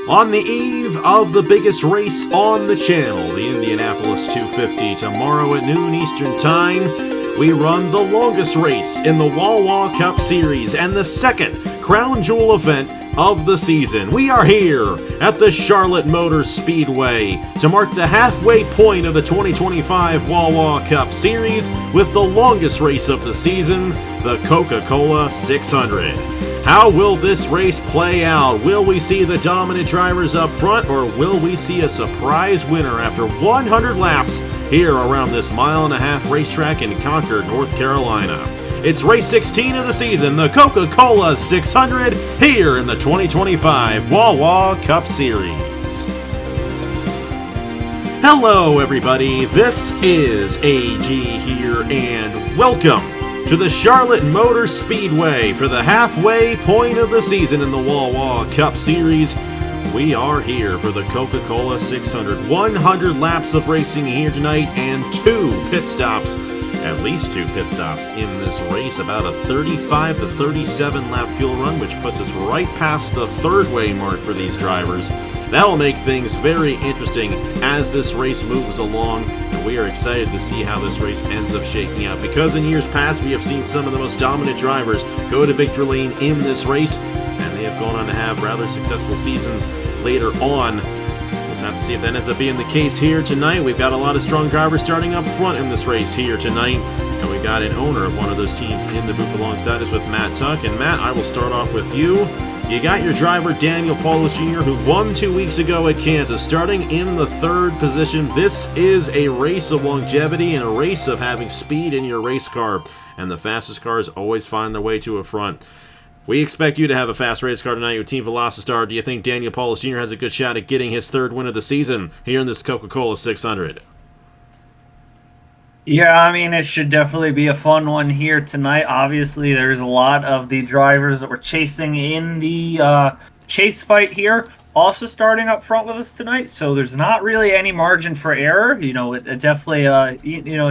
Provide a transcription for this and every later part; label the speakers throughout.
Speaker 1: On the eve of the biggest race on the channel, the Indianapolis 250, tomorrow at noon Eastern Time, we run the longest race in the Wawa Cup Series and the second crown jewel event of the season. We are here at the Charlotte Motor Speedway to mark the halfway point of the 2025 Wawa Cup Series with the longest race of the season, the Coca-Cola 600. How will this race play out? Will we see the dominant drivers up front, or will we see a surprise winner after 100 laps here around this mile-and-a-half racetrack in Concord, North Carolina? It's race 16 of the season, the Coca-Cola 600, here in the 2025 Wawa Cup Series. Hello, everybody. This is AG here, and welcome to the Charlotte Motor Speedway for the halfway point of the season in the Wawa Cup Series. We are here for the Coca-Cola 600. 100 laps of racing here tonight and at least two pit stops in this race. About a 35 to 37 lap fuel run, which puts us right past the third way mark for these drivers. That will make things very interesting as this race moves along, and we are excited to see how this race ends up shaking out, because in years past we have seen some of the most dominant drivers go to victory lane in this race, and they have gone on to have rather successful seasons later on. We'll have to see if that ends up being the case here tonight. We've got a lot of strong drivers starting up front in this race here tonight, and we've got an owner of one of those teams in the booth alongside us with Matt Tuck. And Matt, I will start off with you. You got your driver, Daniel Paulus Jr., who won 2 weeks ago at Kansas, starting in the third position. This is a race of longevity and a race of having speed in your race car, and the fastest cars always find their way to a front. We expect you to have a fast race car tonight with Team Velocitar. Do you think Daniel Paulus Jr. has a good shot at getting his third win of the season here in this Coca-Cola 600?
Speaker 2: Yeah, I mean, it should definitely be a fun one here tonight. Obviously, there's a lot of the drivers that we're chasing in the chase fight here also starting up front with us tonight, so there's not really any margin for error. You know, it definitely,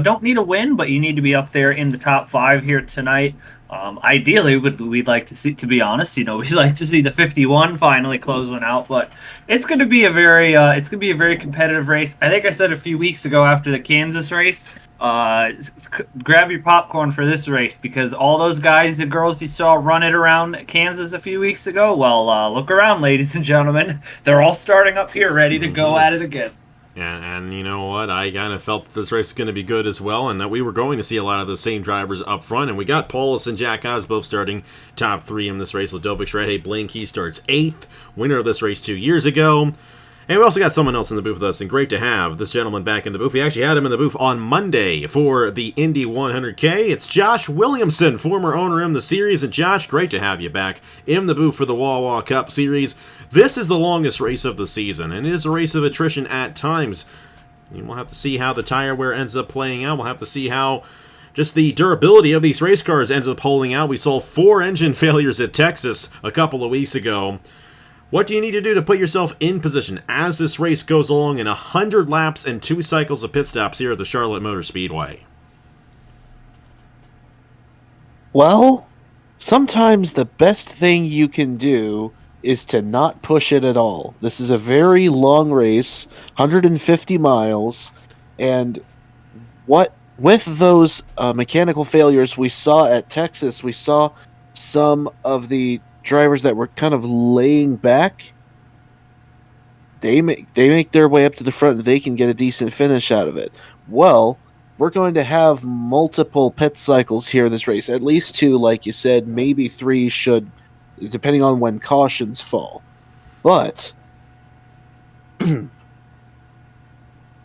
Speaker 2: don't need a win, but you need to be up there in the top five here tonight. Ideally, we'd like to see, to be honest, we'd like to see the 51 finally close one out, but it's going to be a very competitive race. I think I said a few weeks ago after the Kansas race, grab your popcorn for this race, because all those guys and girls you saw run it around Kansas a few weeks ago, well, look around, ladies and gentlemen. They're all starting up here ready to go at it again.
Speaker 1: Yeah, and you know what? I kind of felt that this race was going to be good as well, and that we were going to see a lot of the same drivers up front. And we got Paulus and Jack Haas both starting top three in this race. Ludovic Schrader, Blaine Key starts 8th, winner of this race 2 years ago. And we also got someone else in the booth with us, and great to have this gentleman back in the booth. We actually had him in the booth on Monday for the Indy 100K. It's Josh Williamson, former owner in the series. And Josh, great to have you back in the booth for the Wawa Cup Series. This is the longest race of the season, and it is a race of attrition at times. And we'll have to see how the tire wear ends up playing out. We'll have to see how just the durability of these race cars ends up holding out. We saw 4 engine failures at Texas a couple of weeks ago. What do you need to do to put yourself in position as this race goes along in 100 laps and 2 cycles of pit stops here at the Charlotte Motor Speedway?
Speaker 3: Well, sometimes the best thing you can do is to not push it at all. This is a very long race, 150 miles, and with those mechanical failures we saw at Texas, we saw some of the drivers that were kind of laying back. They make their way up to the front, and they can get a decent finish out of it. Well, we're going to have multiple pit cycles here in this race, at least 2, like you said, maybe 3 should, depending on when cautions fall. But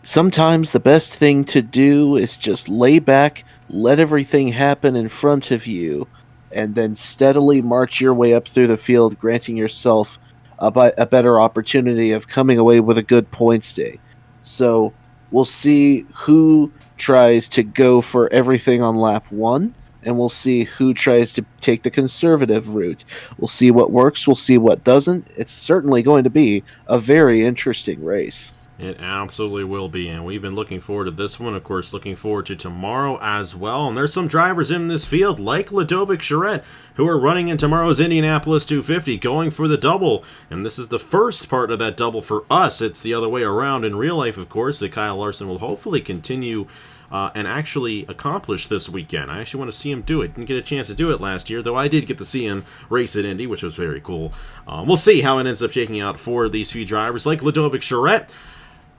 Speaker 3: sometimes the best thing to do is just lay back, let everything happen in front of you, and then steadily march your way up through the field, granting yourself a better opportunity of coming away with a good points day. So we'll see who tries to go for everything on lap 1, and we'll see who tries to take the conservative route. We'll see what works, we'll see what doesn't. It's certainly going to be a very interesting race.
Speaker 1: It absolutely will be, and we've been looking forward to this one. Of course, looking forward to tomorrow as well. And there's some drivers in this field, like Ludovic Charette, who are running in tomorrow's Indianapolis 250, going for the double. And this is the first part of that double for us. It's the other way around in real life, of course, that Kyle Larson will hopefully continue and actually accomplish this weekend. I actually want to see him do it. Didn't get a chance to do it last year, though I did get to see him race at Indy, which was very cool. We'll see how it ends up shaking out for these few drivers, like Ludovic Charette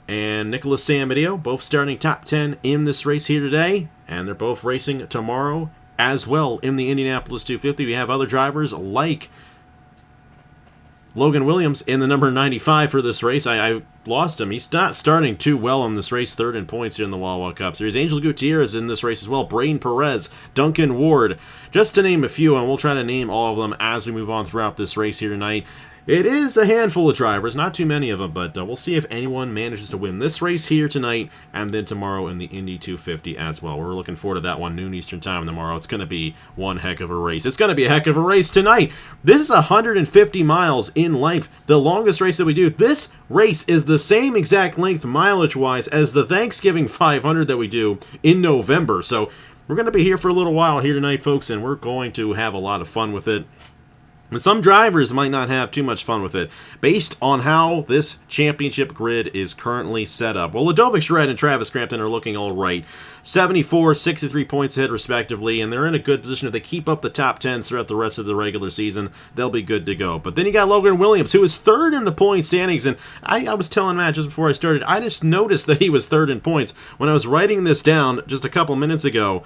Speaker 1: and Nicholas Samedeo, both starting top 10 in this race here today, and they're both racing tomorrow as well in the Indianapolis 250. We have other drivers like Logan Williams in the number 95 for this race. I lost him. He's not starting too well in this race, third in points here in the Wawa Cup Series. Angel Gutierrez in this race as well. Braden Perez, Duncan Ward, just to name a few, and we'll try to name all of them as we move on throughout this race here tonight. It is a handful of drivers, not too many of them, but we'll see if anyone manages to win this race here tonight and then tomorrow in the Indy 250 as well. We're looking forward to that one, noon Eastern time tomorrow. It's going to be one heck of a race. It's going to be a heck of a race tonight. This is 150 miles in length, the longest race that we do. This race is the same exact length mileage-wise as the Thanksgiving 500 that we do in November. So we're going to be here for a little while here tonight, folks, and we're going to have a lot of fun with it. But some drivers might not have too much fun with it, based on how this championship grid is currently set up. Well, Ludovic Charette and Travis Crampton are looking all right. 74, 63 points ahead, respectively, and they're in a good position. If they keep up the top 10s throughout the rest of the regular season, they'll be good to go. But then you got Logan Williams, who is third in the point standings, and I was telling Matt just before I started, I just noticed that he was third in points when I was writing this down just a couple minutes ago.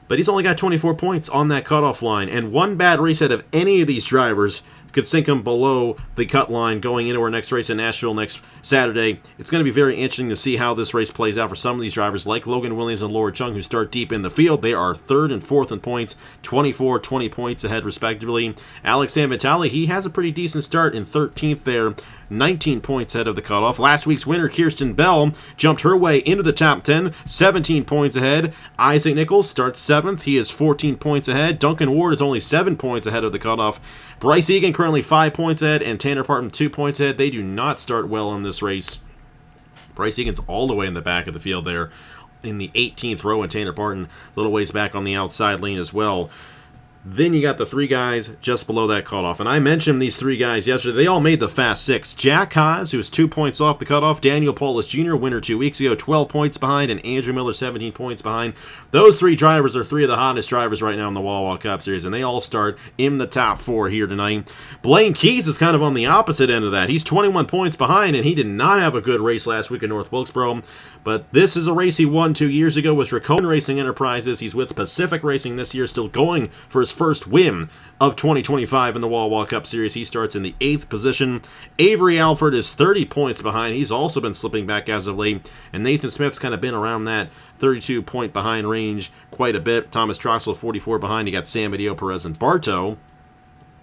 Speaker 1: But he's only got 24 points on that cutoff line, and one bad race out of any of these drivers could sink him below the cut line going into our next race in Nashville next Saturday. It's going to be very interesting to see how this race plays out for some of these drivers, like Logan Williams and Laura Chung, who start deep in the field. They are third and fourth in points, 24, 20 points ahead, respectively. Alex Sanvitali, he has a pretty decent start in 13th there, 19 points ahead of the cutoff. Last week's winner, Kirsten Bell, jumped her way into the top 10, 17 points ahead. Isaac Nichols starts 7th. He is 14 points ahead. Duncan Ward is only 7 points ahead of the cutoff. Bryce Egan currently 5 points ahead, and Tanner Parton 2 points ahead. They do not start well in this race. Bryce Egan's all the way in the back of the field there in the 18th row, and Tanner Parton a little ways back on the outside lane as well. Then you got the three guys just below that cutoff. And I mentioned these three guys yesterday. They all made the Fast Six. Jack Haas, who was 2 points off the cutoff. Daniel Paulus Jr., winner 2 weeks ago, 12 points behind. And Andrew Miller, 17 points behind. Those three drivers are three of the hottest drivers right now in the Wawa Cup Series. And they all start in the top 4 here tonight. Blaine Keys is kind of on the opposite end of that. He's 21 points behind, and he did not have a good race last week in North Wilkesboro. But this is a race he won 2 years ago with Raccoon Racing Enterprises. He's with Pacific Racing this year, still going for his first win of 2025 in the Wawa Cup Series. He starts in the 8th position. Avery Alford is 30 points behind. He's also been slipping back as of late. And Nathan Smith's kind of been around that 32-point behind range quite a bit. Thomas Troxel, 44 behind. You got Samedeo, Perez, and Bartow.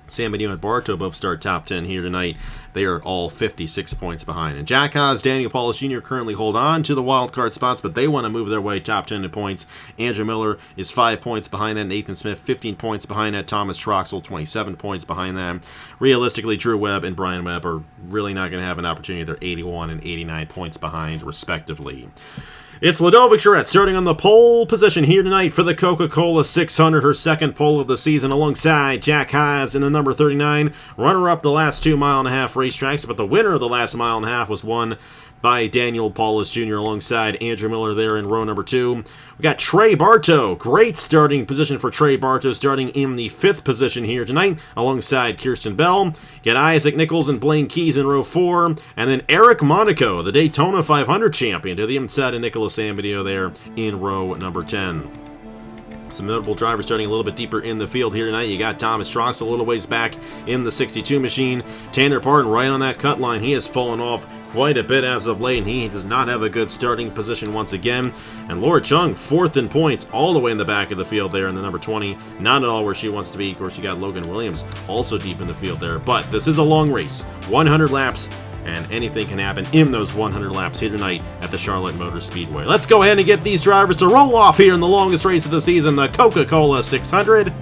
Speaker 1: Samedeo and Bartow both start top 10 here tonight. They are all 56 points behind. And Jack Haas, Daniel Paulus Jr. currently hold on to the wild card spots, but they want to move their way top 10 in points. Andrew Miller is 5 points behind that. Nathan Smith, 15 points behind that. Thomas Troxel, 27 points behind them. Realistically, Drew Webb and Brian Webb are really not going to have an opportunity. They're 81 and 89 points behind, respectively. It's Ludovic Charette starting on the pole position here tonight for the Coca-Cola 600, her second pole of the season, alongside Jack Haas in the number 39. Runner-up the last 2 mile-and-a-half racetracks, but the winner of the last mile-and-a-half was won by Daniel Paulus Jr. alongside Andrew Miller there in row number 2. We got Trey Bartow. Great starting position for Trey Bartow, starting in the 5th position here tonight alongside Kirsten Bell. You got Isaac Nichols and Blaine Keys in row 4. And then Eric Monaco, the Daytona 500 champion, to the inside of Nicholas Samedeo there in row number 10. Some notable drivers starting a little bit deeper in the field here tonight. You got Thomas Troxel a little ways back in the 62 machine. Tanner Parton right on that cut line. He has fallen off quite a bit as of late, and he does not have a good starting position once again. And Laura Chung, 4th in points, all the way in the back of the field there in the number 20. Not at all where she wants to be. Of course, you got Logan Williams also deep in the field there. But this is a long race, 100 laps, and anything can happen in those 100 laps here tonight at the Charlotte Motor Speedway. Let's go ahead and get these drivers to roll off here in the longest race of the season, the Coca-Cola 600.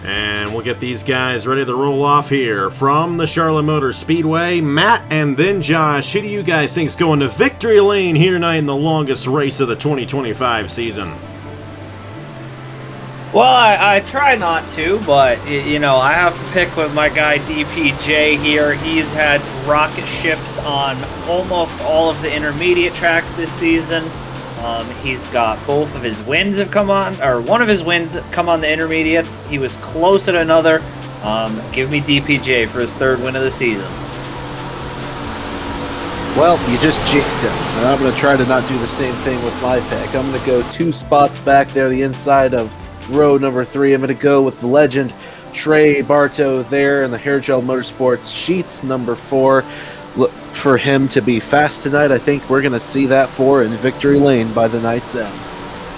Speaker 1: And we'll get these guys ready to roll off here from the Charlotte Motor Speedway. Matt and then Josh, who do you guys think is going to victory lane here tonight in the longest race of the 2025 season?
Speaker 2: Well, I try not to, but, you know, I have to pick with my guy DPJ here. He's had rocket ships on almost all of the intermediate tracks this season. He's got both of his wins have come on, or one of his wins come on the intermediates. He was close at another. Give me DPJ for his third win of the season.
Speaker 3: Well, you just jinxed him, and I'm going to try to not do the same thing with my pick. I'm going to go 2 spots back there, the inside of row number 3. I'm going to go with the legend Trey Bartow there in the Hairgel Motorsports Sheets number 4. Look for him to be fast tonight. I think we're going to see that 4 in victory lane by the night's end.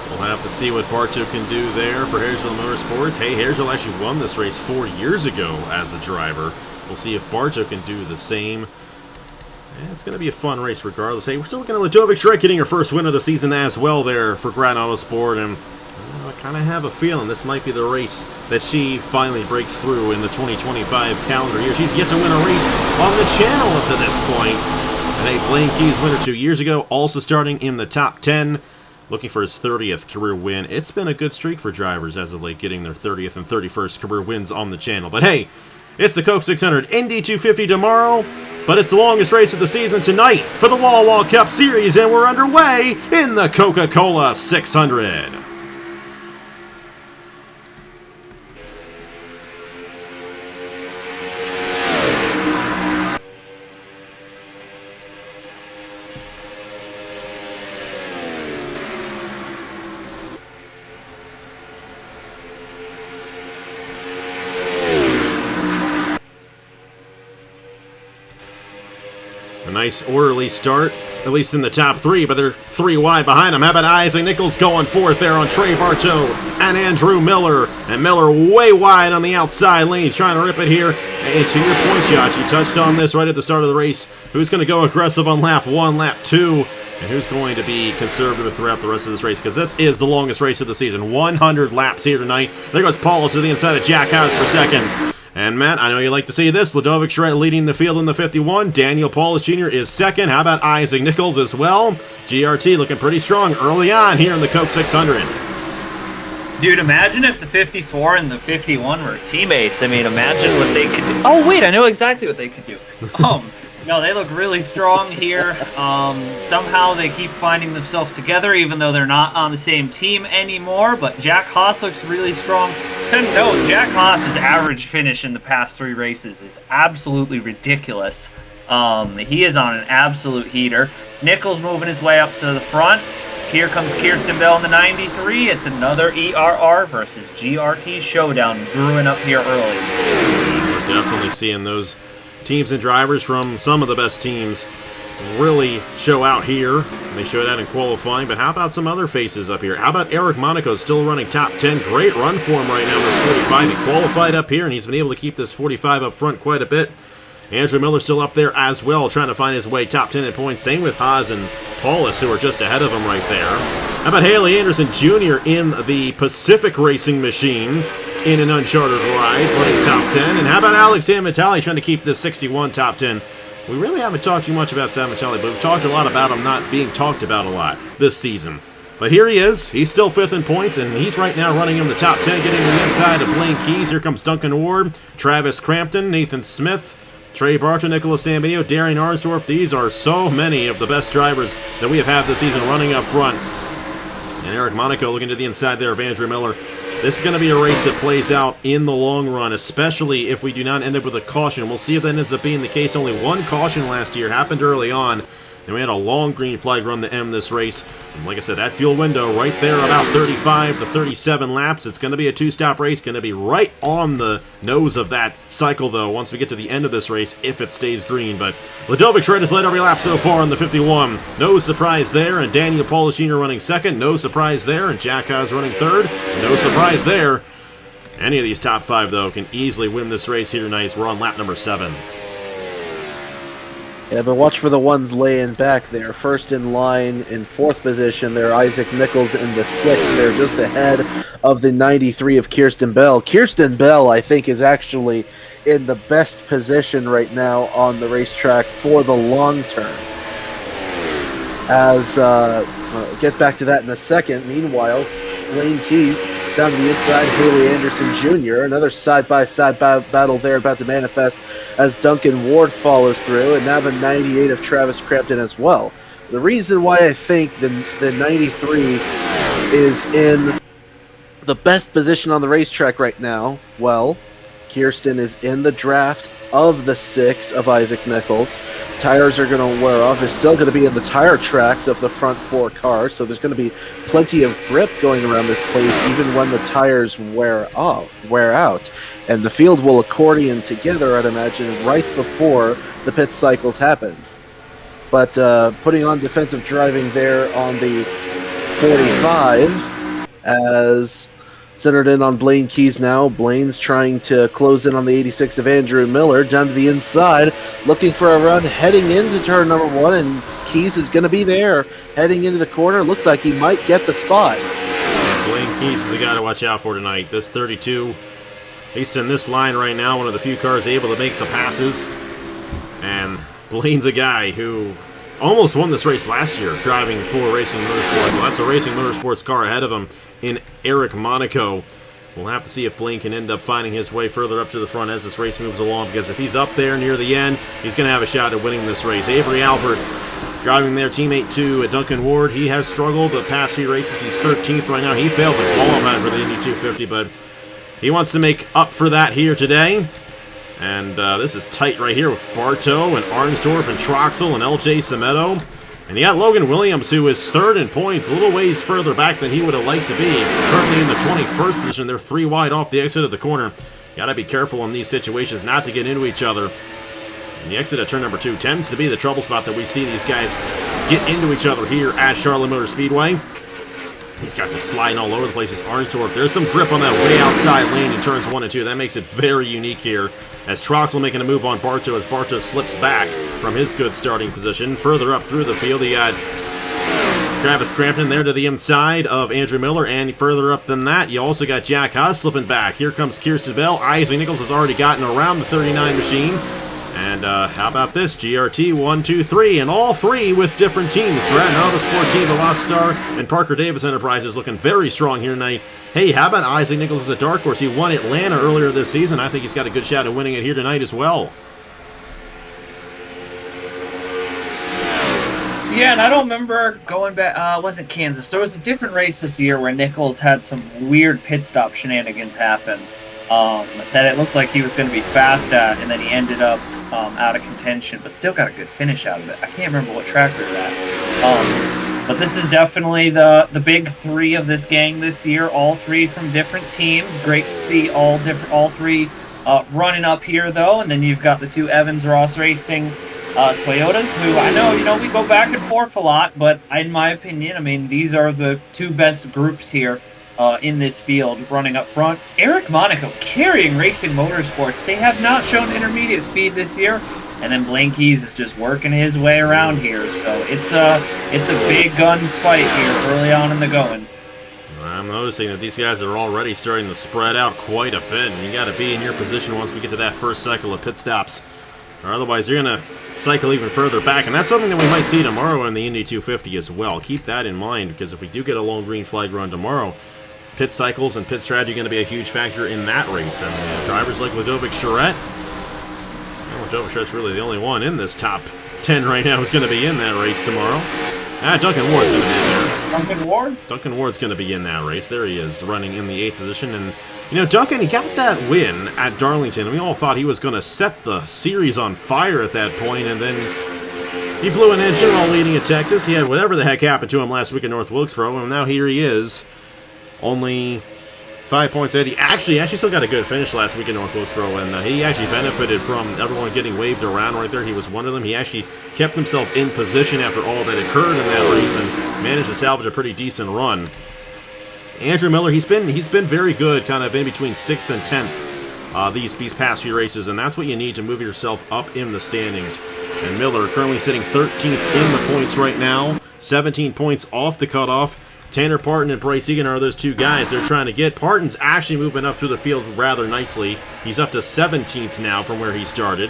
Speaker 1: We'll have to see what Bartow can do there for Hairgel Motorsports. Hey, Hairgel actually won this race 4 years ago as a driver. We'll see if Bartow can do the same. And it's going to be a fun race regardless. Hey, we're still looking at Ludovic Shrek getting her first win of the season as well there for Grand Autosport. And I kind of have a feeling this might be the race that she finally breaks through in the 2025 calendar year. She's yet to win a race on the channel up to this point. And a Blaine Keys winner 2 years ago, also starting in the top 10, looking for his 30th career win. It's been a good streak for drivers as of late, getting their 30th and 31st career wins on the channel. But hey, it's the Coke 600 Indy 250 tomorrow, but it's the longest race of the season tonight for the Wawa Cup Series, and we're underway in the Coca-Cola 600. A nice orderly start, at least in the top 3, but they're 3 wide behind them. How about Isaac Nichols going fourth there on Trey Bartow and Andrew Miller? And Miller way wide on the outside lane, trying to rip it here. And to your point, Josh, you touched on this right at the start of the race. Who's going to go aggressive on lap 1, lap 2, and who's going to be conservative throughout the rest of this race? Because this is the longest race of the season. 100 laps here tonight. There goes Paulus to the inside of Jack House for second. And Matt, I know you like to see this. Ludovic Schreck leading the field in the 51. Daniel Paulus Jr. is second. How about Isaac Nichols as well? GRT looking pretty strong early on here in the Coke 600.
Speaker 2: Dude, imagine if the 54 and the 51 were teammates. I mean, imagine what they could do. Oh, wait, I know exactly what they could do. No, they look really strong here. Somehow they keep finding themselves together, even though they're not on the same team anymore. But Jack Haas looks really strong. To note, Jack Haas's average finish in the past 3 races is absolutely ridiculous. He is on an absolute heater. Nichols moving his way up to the front. Here comes Kirsten Bell in the 93. It's another ERR versus GRT showdown brewing up here early.
Speaker 1: We're definitely seeing those teams and drivers from some of the best teams really show out here. They showed out in qualifying, but how about some other faces up here? How about Eric Monaco still running top 10? Great run for him right now in this 45. He qualified up here, and he's been able to keep this 45 up front quite a bit. Andrew Miller still up there as well, trying to find his way top 10 at points. Same with Haas and Paulus, who are just ahead of him right there. How about Haley Anderson Jr. in the Pacific Racing Machine in an uncharted ride, running top 10? And how about Alex Amitali trying to keep this 61 top 10? We really haven't talked too much about Sam Amitali, but we've talked a lot about him not being talked about a lot this season. But here he is. He's still 5th in points, and he's right now running in the top 10, getting to the inside of Blaine Keys. Here comes Duncan Ward, Travis Crampton, Nathan Smith, Trey Bartow, Nicholas Sambino, Darian Arnsdorf. These are so many of the best drivers that we have had this season running up front. And Eric Monaco looking to the inside there of Andrew Miller. This is going to be a race that plays out in the long run, especially if we do not end up with a caution. We'll see if that ends up being the case. Only one caution last year happened early on. And we had a long green flag run to end this race. And like I said, that fuel window right there, about 35 to 37 laps. It's going to be a 2-stop race. Going to be right on the nose of that cycle, though, once we get to the end of this race, if it stays green. But Ludovic Schreck has led every lap so far on the 51. No surprise there. And Daniel Paulus Jr. running second. No surprise there. And Jack Haas running third. No surprise there. Any of these top 5, though, can easily win this race here tonight. We're on lap number 7.
Speaker 3: Yeah, but watch for the ones laying back there. First in line in 4th position, they're Isaac Nichols in the 6th. They're just ahead of the 93 of Kirsten Bell. Kirsten Bell, I think, is actually in the best position right now on the racetrack for the long term. As we'll get back to that in a second. Meanwhile, Blaine Keys down to the inside, Haley Anderson Jr. Another side-by-side battle there about to manifest as Duncan Ward follows through, and now the 98 of Travis Crampton as well. The reason why I think the 93 is in the best position on the racetrack right now, well, Kirsten is in the draft of the 6 of Isaac Nichols. Tires are going to wear off. They're still going to be in the tire tracks of the front 4 cars, so there's going to be plenty of grip going around this place even when the tires wear out. And the field will accordion together, I'd imagine, right before the pit cycles happen. But putting on defensive driving there on the 45 as centered in on Blaine Keys now. Blaine's trying to close in on the 86 of Andrew Miller. Down to the inside, looking for a run, heading into turn number 1, and Keys is going to be there. Heading into the corner, looks like he might get the spot.
Speaker 1: Blaine Keys is the guy to watch out for tonight. This 32, at least in this line right now, one of the few cars able to make the passes. And Blaine's a guy who almost won this race last year, driving for Racing Motorsports. Well, that's a Racing Motorsports car ahead of him in Eric Monaco. We'll have to see if Blaine can end up finding his way further up to the front as this race moves along, because if he's up there near the end, he's going to have a shot at winning this race. Avery Alford driving their teammate to Duncan Ward. He has struggled the past few races. He's 13th right now. He failed to qualify for the Indy 250, but he wants to make up for that here today. And this is tight right here with Bartow and Arnsdorf and Troxel and LJ Semedo. And you got Logan Williams, who is 3rd in points, a little ways further back than he would have liked to be. Currently in the 21st position. They're 3 wide off the exit of the corner. You got to be careful in these situations not to get into each other. And the exit at turn number 2 tends to be the trouble spot that we see these guys get into each other here at Charlotte Motor Speedway. These guys are sliding all over the place. Arnsdorf, there's some grip on that way outside lane in turns 1 and 2. That makes it very unique here. As Troxel making a move on Bartow as Bartow slips back from his good starting position. Further up through the field, you got Travis Crampton there to the inside of Andrew Miller, and further up than that, you also got Jack Haas slipping back. Here comes Kirsten Bell. Isaac Nichols has already gotten around the 39 machine. And how about this? GRT 1, 2, 3, and all 3 with different teams. Stratton Autosport Team, the Lost Star, and Parker Davis Enterprises looking very strong here tonight. Hey, how about Isaac Nichols as a dark horse? He won Atlanta earlier this season. I think he's got a good shot at winning it here tonight as well.
Speaker 2: Yeah, and I don't remember going back. It wasn't Kansas. There was a different race this year where Nichols had some weird pit stop shenanigans happen that it looked like he was going to be fast at, and then he ended up out of contention, but still got a good finish out of it. I can't remember what track we were at. But this is definitely the big 3 of this gang this year. All 3 from different teams. Great to see all 3 running up here, though. And then you've got the 2 Evans Ross Racing Toyotas, who I know, we go back and forth a lot, but in my opinion, I mean, these are the 2 best groups here in this field running up front. Eric Monaco carrying Racing Motorsports. They have not shown intermediate speed this year. And then Blaine Keys is just working his way around here. So it's a big guns fight here early on in the going.
Speaker 1: I'm noticing that these guys are already starting to spread out quite a bit. And you got to be in your position once we get to that first cycle of pit stops. Or otherwise, you're going to cycle even further back. And that's something that we might see tomorrow in the Indy 250 as well. Keep that in mind, because if we do get a lone green flag run tomorrow, pit cycles and pit strategy are going to be a huge factor in that race. And drivers like Ludovic Charette, Ludovic Charette's really the only one in this top 10 right now who's going to be in that race tomorrow. Duncan Ward's going to be in there.
Speaker 2: Duncan Ward?
Speaker 1: Duncan Ward's going to be in that race. There he is, running in the 8th position. And, Duncan, he got that win at Darlington. We all thought he was going to set the series on fire at that point, and then he blew an engine while leading at Texas. He had whatever the heck happened to him last week at North Wilkesboro, and now here he is. Only 5 points ahead. He actually still got a good finish last week in North Wilkesboro, and he actually benefited from everyone getting waved around right there. He was one of them. He actually kept himself in position after all that occurred in that race and managed to salvage a pretty decent run. Andrew Miller, he's been very good, kind of in between 6th and 10th these past few races, and that's what you need to move yourself up in the standings. And Miller currently sitting 13th in the points right now, 17 points off the cutoff. Tanner Parton and Bryce Egan are those two guys they're trying to get. Parton's actually moving up through the field rather nicely. He's up to 17th now from where he started.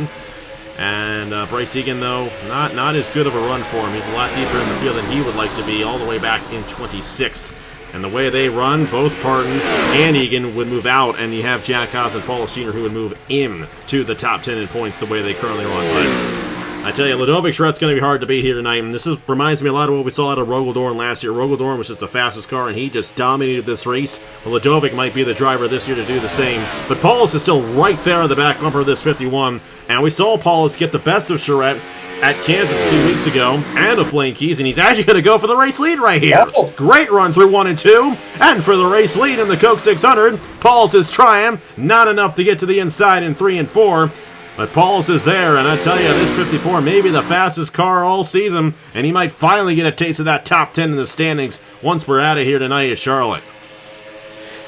Speaker 1: And Bryce Egan, though, not as good of a run for him. He's a lot deeper in the field than he would like to be, all the way back in 26th. And the way they run, both Parton and Egan would move out, and you have Jack Haas and Paulus Jr. who would move in to the top 10 in points the way they currently run. But I tell you, Ludovic Schrett's going to be hard to beat here tonight, and this reminds me a lot of what we saw out of Rogel last year. Rogel was just the fastest car, and he just dominated this race. Well, Ludovic might be the driver this year to do the same, but Paulus is still right there on the back bumper of this 51, and we saw Paulus get the best of Charette at Kansas a few weeks ago, and of Blaine Keys, and he's actually going to go for the race lead right here. Oh. Great run through 1 and 2, and for the race lead in the Coke 600, Paulus is trying, not enough to get to the inside in 3 and 4, but Paulus is there, and I tell you, this 54 may be the fastest car all season, and he might finally get a taste of that top 10 in the standings once we're out of here tonight at Charlotte.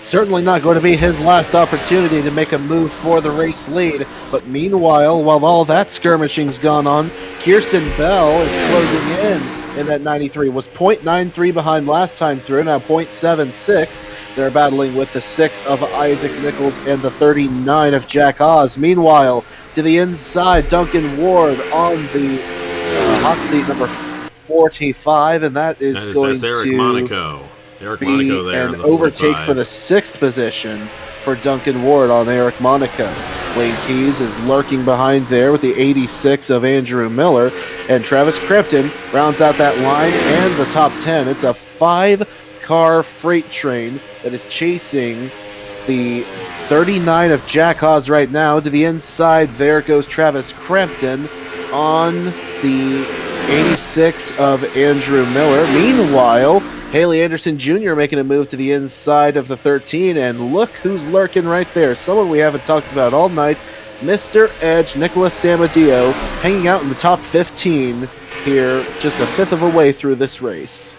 Speaker 3: Certainly not going to be his last opportunity to make a move for the race lead, but meanwhile, while all that skirmishing's gone on, Kirsten Bell is closing in that 93. Was .93 behind last time through, now .76. They're battling with the 6 of Isaac Nichols and the 39 of Jack Haas. Meanwhile, to the inside, Duncan Ward on the hot seat number 45, and that is going
Speaker 1: Eric
Speaker 3: to
Speaker 1: Monaco. Eric Monaco there
Speaker 3: an overtake for the 6th position for Duncan Ward on Eric Monaco. Blaine Keys is lurking behind there with the 86 of Andrew Miller, and Travis Crepton rounds out that line and the top 10. It's a 5-car freight train that is chasing the 39 of Jack Haas right now. To the inside, there goes Travis Crepton on the 86 of Andrew Miller. Meanwhile, Haley Anderson Jr. making a move to the inside of the 13, and look who's lurking right there. Someone we haven't talked about all night, Mr. Edge, Nicholas Samadio, hanging out in the top 15 here, just a fifth of a way through this race.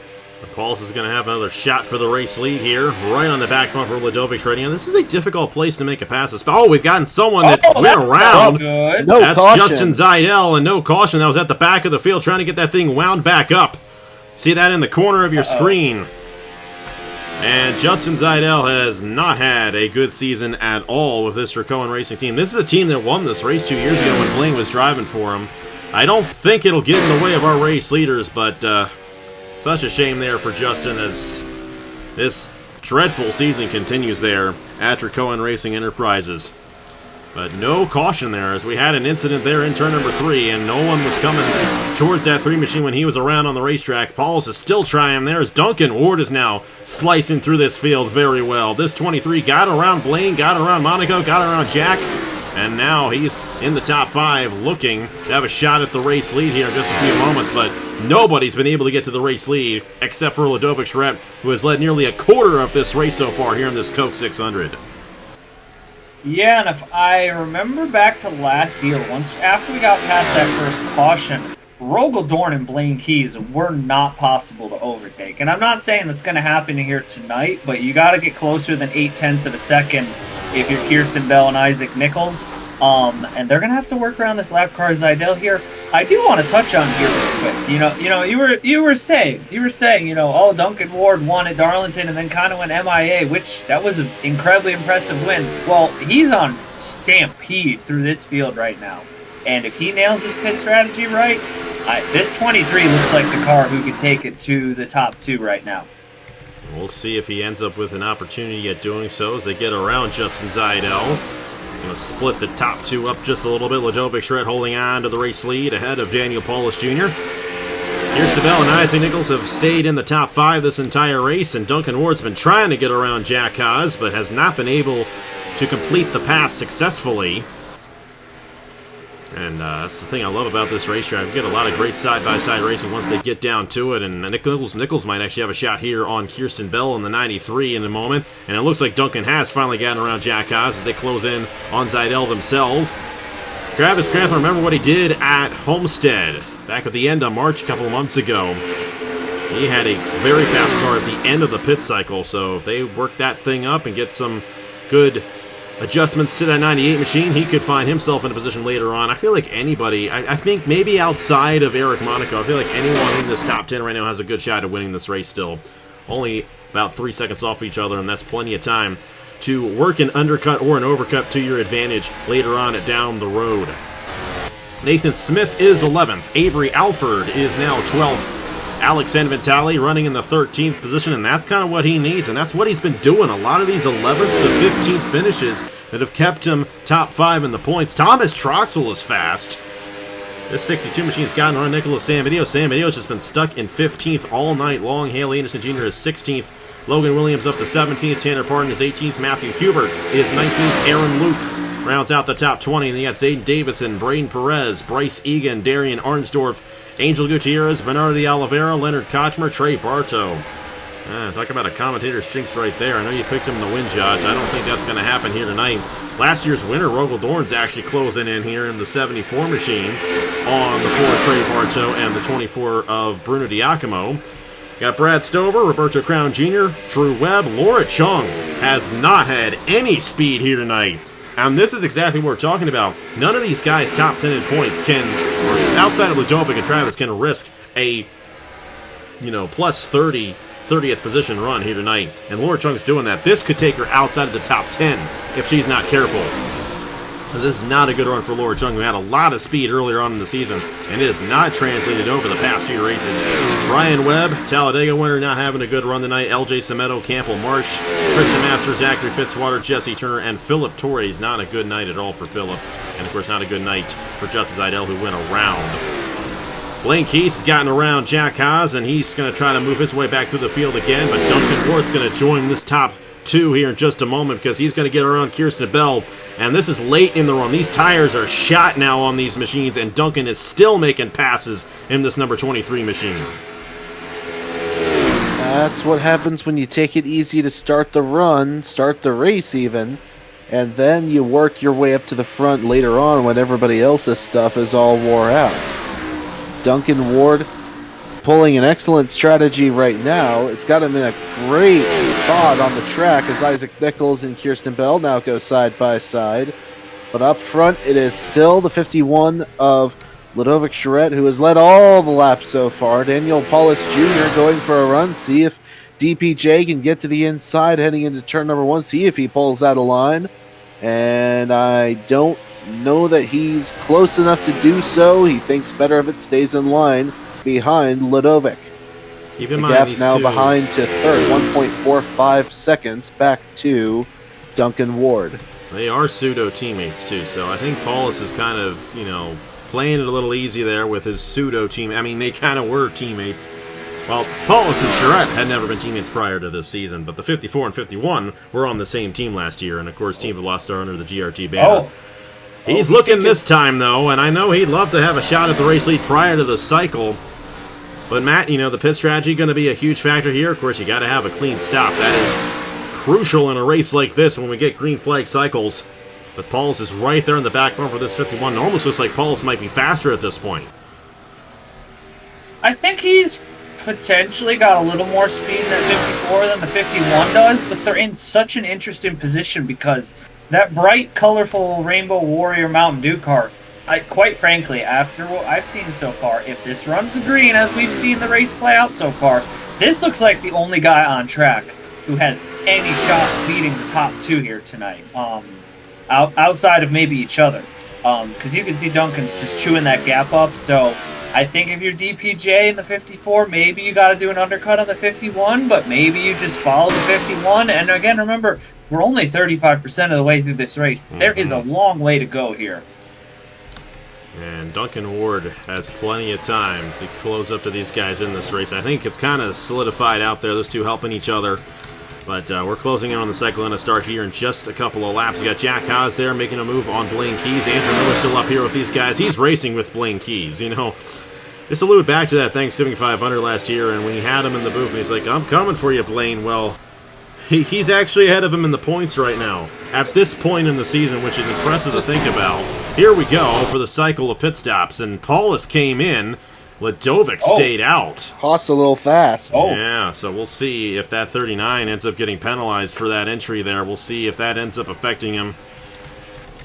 Speaker 1: Paulus is going to have another shot for the race lead here, right on the back bumper of Ludovic Schretti. And this is a difficult place to make a pass. Oh, we've gotten someone that went around.
Speaker 3: No
Speaker 1: that's
Speaker 3: caution.
Speaker 1: Justin Zeidel, and no caution. That was at the back of the field trying to get that thing wound back up. See that in the corner of your screen. And Justin Zeidel has not had a good season at all with this Dracoan Racing team. This is a team that won this race 2 years ago when Blaine was driving for him. I don't think it'll get in the way of our race leaders, but such a shame there for Justin as this dreadful season continues there at Dracoan Racing Enterprises. But no caution there, as we had an incident there in turn number 3, and no one was coming towards that 3 machine when he was around on the racetrack. Paulus is still trying there, as Duncan Ward is now slicing through this field very well. This 23 got around Blaine, got around Monaco, got around Jack, and now he's in the top 5 looking to have a shot at the race lead here in just a few moments, but nobody's been able to get to the race lead except for Ludovic Schrepp, who has led nearly a quarter of this race so far here in this Coke 600.
Speaker 2: Yeah, and if I remember back to last year, once after we got past that first caution, Rogel and Blaine Keys were not possible to overtake. And I'm not saying it's going to happen here tonight, but you got to get closer than 0.8 of a second if you're Kirsten Bell and Isaac Nichols. And they're going to have to work around this lap car Zeidel here. I do want to touch on here real quick. You were saying, oh, Duncan Ward won at Darlington and then kind of went MIA, which that was an incredibly impressive win. Well, he's on stampede through this field right now. And if he nails his pit strategy right, this 23 looks like the car who could take it to the top 2 right now.
Speaker 1: We'll see if he ends up with an opportunity at doing so as they get around Justin Zeidel. Going to split the top 2 up just a little bit. Ludovic Schredt holding on to the race lead ahead of Daniel Paulus Jr. Kirsten Bell and Isaac Nichols have stayed in the top 5 this entire race, and Duncan Ward's been trying to get around Jack Haas, but has not been able to complete the pass successfully. And that's the thing I love about this racetrack. We get a lot of great side-by-side racing once they get down to it, and Nichols might actually have a shot here on Kirsten Bell in the 93 in a moment. And it looks like Duncan has finally gotten around Jack Haas as they close in on Zeidel themselves. Travis Crampton, remember what he did at Homestead back at the end of March a couple of months ago. He had a very fast car at the end of the pit cycle, so if they work that thing up and get some good adjustments to that 98 machine, he could find himself in a position later on. I feel like anybody, I think maybe outside of Eric Monaco, I feel like anyone in this top 10 right now has a good shot at winning this race still. Only about 3 seconds off each other, and that's plenty of time to work an undercut or an overcut to your advantage later on down the road. Nathan Smith is 11th. Avery Alford is now 12th. Alex Inventali running in the 13th position, and that's kind of what he needs, and that's what he's been doing. A lot of these 11th to 15th finishes that have kept him top 5 in the points. Thomas Troxel is fast. This 62 machine's gotten on Nicholas Samvideo. Samvideo's just been stuck in 15th all night long. Haley Anderson Jr. is 16th. Logan Williams up to 17th. Tanner Pardon is 18th. Matthew Hubert is 19th. Aaron Lukes rounds out the top 20. And you got Zayden Davidson, Braden Perez, Bryce Egan, Darian Arnsdorf, Angel Gutierrez, Bernardo de Oliveira, Leonard Kochmer, Trey Bartow. Talk about a commentator's jinx right there. I know you picked him in the win, Judge. I don't think that's going to happen here tonight. Last year's winner, Rogel Dorn's actually closing in here in the 74 machine on the 4 Trey Bartow and the 24 of Bruno Diacomo. Got Brad Stover, Roberto Crown Jr., Drew Webb. Laura Chung has not had any speed here tonight. And this is exactly what we're talking about. None of these guys top 10 in points can, or outside of Ludovic and Travis, can risk a, plus 30th position run here tonight. And Laura Chung's doing that. This could take her outside of the top 10 if she's not careful. This is not a good run for Laura Chung, who had a lot of speed earlier on in the season, and it has not translated over the past few races. Brian Webb, Talladega winner, not having a good run tonight. LJ Semedo, Campbell Marsh, Christian Masters, Zachary Fitzwater, Jesse Turner, and Philip Torres. Not a good night at all for Philip. And, of course, not a good night for Justice Idell, who went around. Blaine Keith has gotten around Jack Haas, and he's going to try to move his way back through the field again, but Duncan Ward's going to join this top 2 here in just a moment because he's going to get around Kirsten Bell. And this is late in the run. These tires are shot now on these machines, and Duncan is still making passes in this number 23 machine.
Speaker 3: That's what happens when you take it easy to start the run, start the race even, and then you work your way up to the front later on when everybody else's stuff is all wore out. Duncan Ward pulling an excellent strategy right now. It's got him in a great spot on the track as Isaac Nichols and Kirsten Bell now go side by side. But up front, it is still the 51 of Ludovic Charette, who has led all the laps so far. Daniel Paulus Jr. going for a run. See if DPJ can get to the inside heading into turn number 1. See if he pulls out a line. And I don't know that he's close enough to do so. He thinks better if it stays in line behind Ludovic.
Speaker 1: Keep in
Speaker 3: the
Speaker 1: mind
Speaker 3: gap now
Speaker 1: two.
Speaker 3: Behind to third, 1.45 seconds back to Duncan Ward.
Speaker 1: They are pseudo teammates too, so I think Paulus is kind of, playing it a little easy there with his pseudo team. I mean, they kind of were teammates. Well, Paulus and Charette had never been teammates prior to this season, but the 54 and 51 were on the same team last year, and of course, Team of Lost Star under the GRT banner. He's looking this time, though, and I know he'd love to have a shot at the race lead prior to the cycle. But, Matt, the pit strategy going to be a huge factor here. Of course, you got to have a clean stop. That is crucial in a race like this when we get green flag cycles. But Paulus is right there in the back bumper for this 51. It almost looks like Paulus might be faster at this point.
Speaker 2: I think he's potentially got a little more speed in that 54 than the 51 does, but they're in such an interesting position because that bright, colorful Rainbow Warrior Mountain Dew car, quite frankly, after what I've seen so far, if this runs green as we've seen the race play out so far, this looks like the only guy on track who has any shot beating the top 2 here tonight, outside of maybe each other. Because you can see Duncan's just chewing that gap up, so I think if you're DPJ in the 54, maybe you got to do an undercut on the 51, but maybe you just follow the 51. And again, remember, we're only 35% of the way through this race. There is a long way to go here.
Speaker 1: And Duncan Ward has plenty of time to close up to these guys in this race. I think it's kind of solidified out there, those two helping each other. But we're closing in on the cycle and a start here in just a couple of laps. You got Jack Haas there making a move on Blaine Keys. Andrew Miller still up here with these guys. He's racing with Blaine Keys, Just allude back to that Thanksgiving 500 last year, and when he had him in the booth, and he's like, I'm coming for you, Blaine. Well, he's actually ahead of him in the points right now at this point in the season, which is impressive to think about. Here we go for the cycle of pit stops, and Paulus came in Ladovic stayed out.
Speaker 3: Haas a little fast.
Speaker 2: Oh.
Speaker 1: Yeah, so we'll see if that 39 ends up getting penalized for that entry there. We'll see if that ends up affecting him.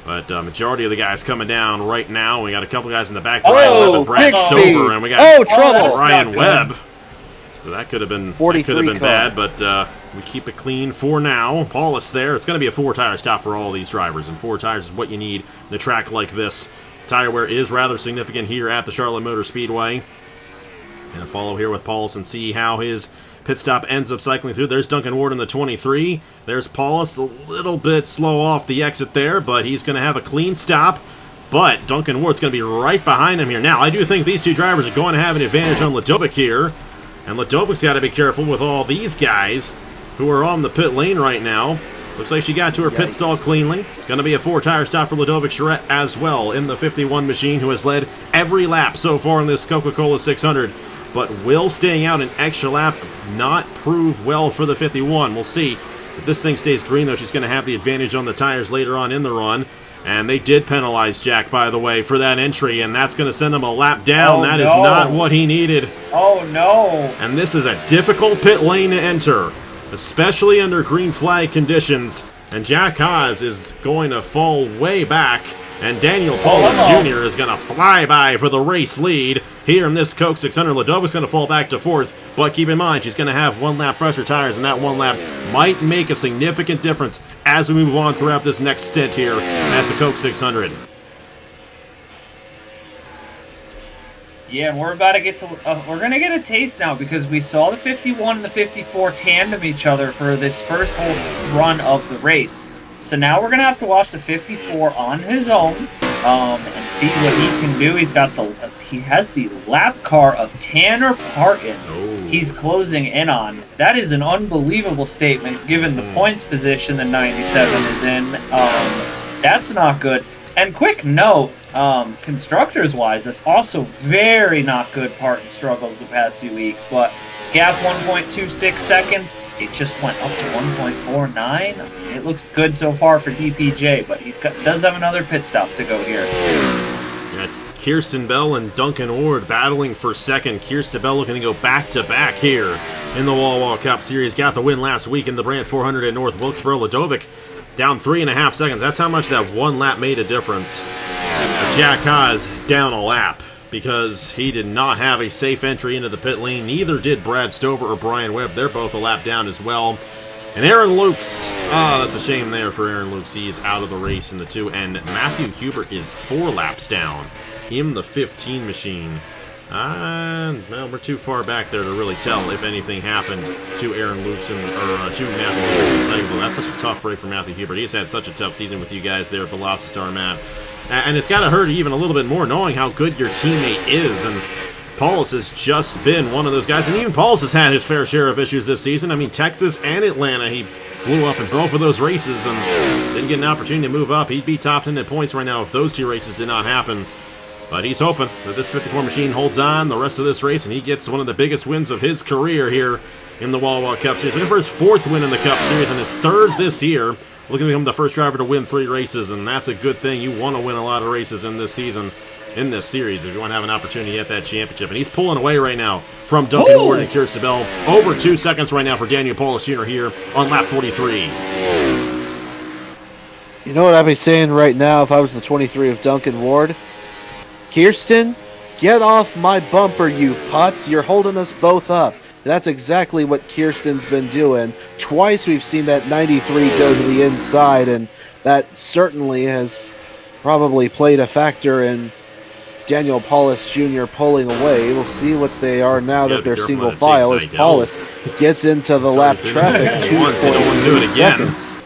Speaker 1: But majority of the guys coming down right now. We got a couple guys in the back. Brian Webb and Brad Stover, and we got
Speaker 3: trouble.
Speaker 1: Brian Webb. So that could have been bad, but we keep it clean for now. Paulus there. It's going to be a 4-tire stop for all these drivers, and 4 tires is what you need in a track like this. Tire wear is rather significant here at the Charlotte Motor Speedway. And follow here with Paulus and see how his pit stop ends up cycling through. There's Duncan Ward in the 23. There's Paulus, a little bit slow off the exit there, but he's going to have a clean stop. But Duncan Ward's going to be right behind him here. Now, I do think these two drivers are going to have an advantage on Ladovic here. And Ladovic's got to be careful with all these guys who are on the pit lane right now. Looks like she got to her pit stall cleanly. Going to be a 4-tire stop for Ladovic Charette as well in the 51 machine, who has led every lap so far in this Coca-Cola 600. But will staying out an extra lap not prove well for the 51? We'll see. If this thing stays green, though, she's going to have the advantage on the tires later on in the run. And they did penalize Jack, by the way, for that entry, and that's going to send him a lap down. That is not what he needed.
Speaker 2: Oh, no.
Speaker 1: And this is a difficult pit lane to enter, especially under green flag conditions. And Jack Haas is going to fall way back, and Daniel Paulus Jr. is going to fly by for the race lead here in this Coke 600. Ladovic's going to fall back to 4th, but keep in mind, she's going to have 1 lap fresher tires, and that 1 lap might make a significant difference as we move on throughout this next stint here at the Coke 600.
Speaker 2: Yeah, and we're about to get to we're gonna get a taste now, because we saw the 51 and the 54 tandem each other for this first whole run of the race. So now we're gonna have to watch the 54 on his own and see what he can do. He has the lap car of Tanner Parton. He's closing in on. That is an unbelievable statement given the points position the 97 is in. That's not good. And quick note, constructors-wise, that's also very not good. Parton struggles the past few weeks, but gap 1.26 seconds. It just went up to 1.49. It looks good so far for DPJ, but does have another pit stop to go here.
Speaker 1: Got Kirsten Bell and Duncan Ward battling for second. Kirsten Bell looking to go back-to-back here in the Wawa Cup Series. Got the win last week in the Brand 400 at North Wilkesboro. Ladovic down 3.5 seconds. That's how much that 1 lap made a difference. Jack Haas down a lap because he did not have a safe entry into the pit lane. Neither did Brad Stover or Brian Webb. They're both a lap down as well. And Aaron Lukes, that's a shame there for Aaron Lukes. He is out of the race in the 2. And Matthew Hubert is 4 laps down. Him, the 15 machine. Well, we're too far back there to really tell if anything happened to Aaron Lukes to Matthew Hubert. Well, that's such a tough break for Matthew Hubert. He's had such a tough season with you guys there at Velocity Matt. And it's got to hurt even a little bit more knowing how good your teammate is. And Paulus has just been one of those guys. And even Paulus has had his fair share of issues this season. I mean, Texas and Atlanta, he blew up in both of those races and didn't get an opportunity to move up. He'd be top 10 in points right now if those 2 races did not happen. But he's hoping that this 54 machine holds on the rest of this race and he gets one of the biggest wins of his career here in the Wawa Cup Series. Looking for his 4th win in the Cup Series and his 3rd this year. Looking to become the first driver to win 3 races, and that's a good thing. You want to win a lot of races in this season, in this series, if you want to have an opportunity at that championship. And he's pulling away right now from Duncan Ward and Kirsten Bell. Over 2 seconds right now for Daniel Paulus Jr. here on lap 43.
Speaker 3: You know what I'd be saying right now if I was the 23 of Duncan Ward? Kirsten, get off my bumper, you putz. You're holding us both up. That's exactly what Kirsten's been doing. Twice we've seen that 93 go to the inside, and that certainly has probably played a factor in Daniel Paulus Jr. pulling away. We'll see what they are now that they're single file as Paulus gets into the lap traffic. 2.2 seconds.